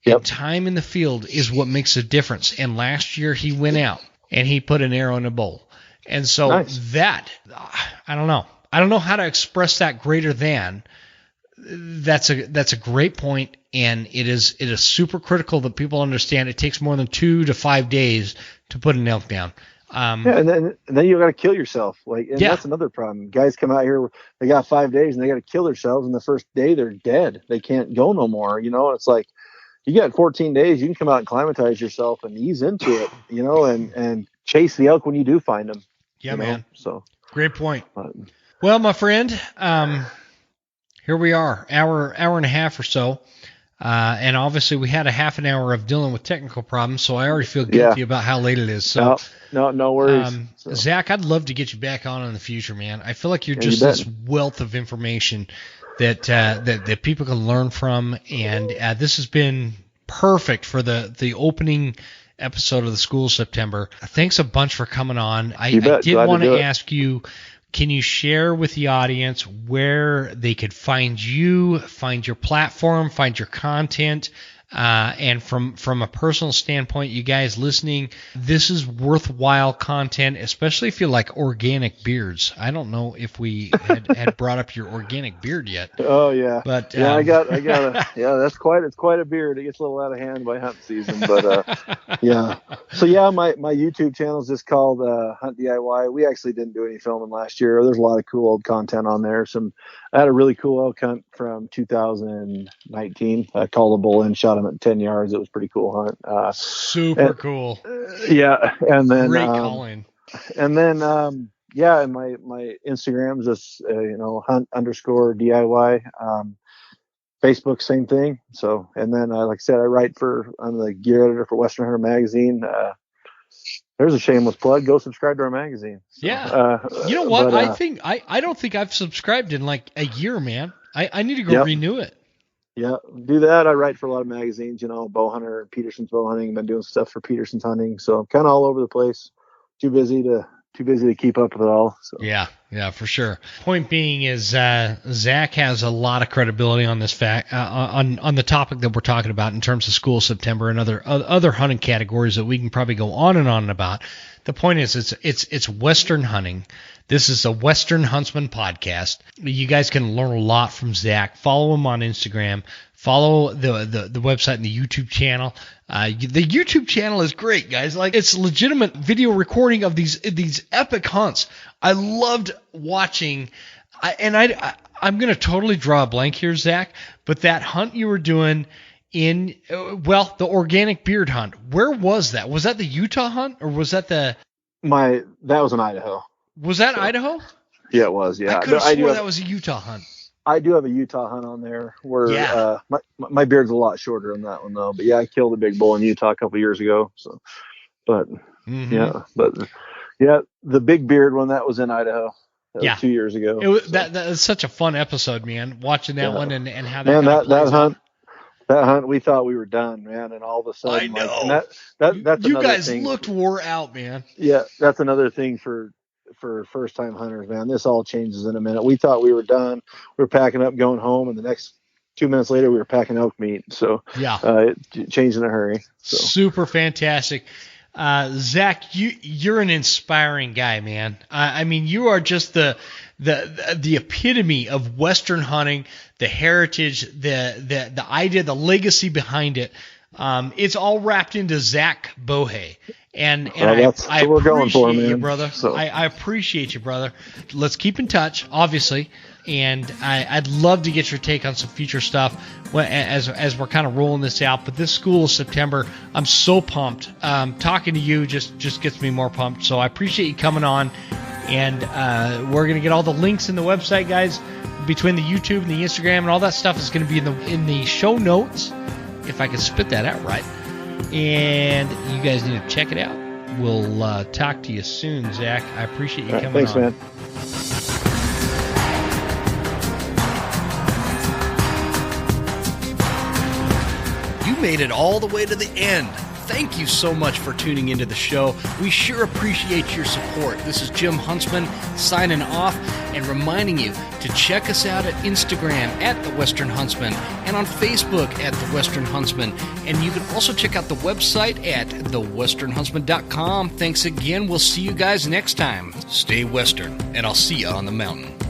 And time in the field is what makes a difference. And last year he went out and he put an arrow in a bowl. And so I don't know. I don't know how to express that greater than. That's a great point, and it is super critical that people understand it takes more than 2 to 5 days to put an elk down. And then you got to kill yourself. That's another problem. Guys come out here, they got 5 days and they got to kill themselves, and the first day they're dead. They can't go no more. It's like you got 14 days. You can come out and climatize yourself and ease into it. And chase the elk when you do find them. Yeah, man. So great point. Well, my friend. Here we are, hour and a half or so, and obviously we had a half an hour of dealing with technical problems, so I already feel guilty about how late it is. So no worries. Zach, I'd love to get you back on in the future, man. I feel like you're just this wealth of information that people can learn from, and this has been perfect for the opening episode of the School of September. Thanks a bunch for coming on. I did want to ask you. Can you share with the audience where they could find you, find your platform, find your content? And from a personal standpoint, you guys listening, this is worthwhile content, especially if you like organic beards. I don't know if we had brought up your organic beard yet. Oh yeah, but I got it's quite a beard. It gets a little out of hand by hunting season, but So my YouTube channel is just called Hunt DIY. We actually didn't do any filming last year. There's a lot of cool old content on there. I had a really cool elk hunt from 2019. I called a bull in, shot him at 10 yards. It was a pretty cool hunt. Super cool. And then great calling. And then and my Instagram is just hunt_DIY. Facebook, same thing. So, and then like I said, I'm the gear editor for Western Hunter magazine. There's a shameless plug. Go subscribe to our magazine. So, you know what? I don't think I've subscribed in like a year, man. I need to go renew it. Yeah, do that. I write for a lot of magazines, Bow Hunter, Peterson's Bow Hunting. Been doing stuff for Peterson's Hunting. So I'm kind of all over the place. Too busy to keep up with it all. So. Yeah, for sure. Point being is Zach has a lot of credibility on this fact on the topic that we're talking about in terms of School of September and other hunting categories that we can probably go on and on about. The point is, it's Western hunting. This is a Western Huntsman podcast. You guys can learn a lot from Zach. Follow him on Instagram. Follow the website and the YouTube channel. The YouTube channel is great, guys. Like, it's legitimate video recording of these epic hunts. I loved watching. I'm going to totally draw a blank here, Zach, but that hunt you were doing in, the organic beard hunt, where was that? Was that the Utah hunt, or was that that was in Idaho. Was that Idaho? Yeah, it was. Yeah. I could have swore that was a Utah hunt. I do have a Utah hunt on there where my beard's a lot shorter on that one though. But I killed a big bull in Utah a couple of years ago. So, the big beard one that was in Idaho. That was 2 years ago. That was such a fun episode, man. Watching that one and how that that hunt, we thought we were done, man, and all of a sudden, I know. Like, and that's you another guys thing. looked wore out, man. Yeah, that's another thing for first time hunters, man. This all changes in a minute. We thought we were done. We were packing up, going home, and the next 2 minutes later, we were packing elk meat. So yeah, it changed in a hurry. So. Super fantastic. Zach, you're an inspiring guy, man. I mean, you are just the epitome of Western hunting, the heritage, the idea, the legacy behind it. It's all wrapped into Zach Bowhay. And I appreciate you, brother. So. I appreciate you, brother. Let's keep in touch, obviously. And I'd love to get your take on some future stuff as we're kind of rolling this out. But this School of September, I'm so pumped. Talking to you just gets me more pumped. So I appreciate you coming on. And we're going to get all the links in the website, guys, between the YouTube and the Instagram and all that stuff is going to be in the show notes, if I can spit that out right. And you guys need to check it out. We'll talk to you soon, Zach. I appreciate you coming on. Thanks, man. You made it all the way to the end. Thank you so much for tuning into the show. We sure appreciate your support. This is Jim Huntsman signing off and reminding you to check us out at Instagram at The Western Huntsman and on Facebook at The Western Huntsman. And you can also check out the website at thewesternhuntsman.com. Thanks again. We'll see you guys next time. Stay Western, and I'll see you on the mountain.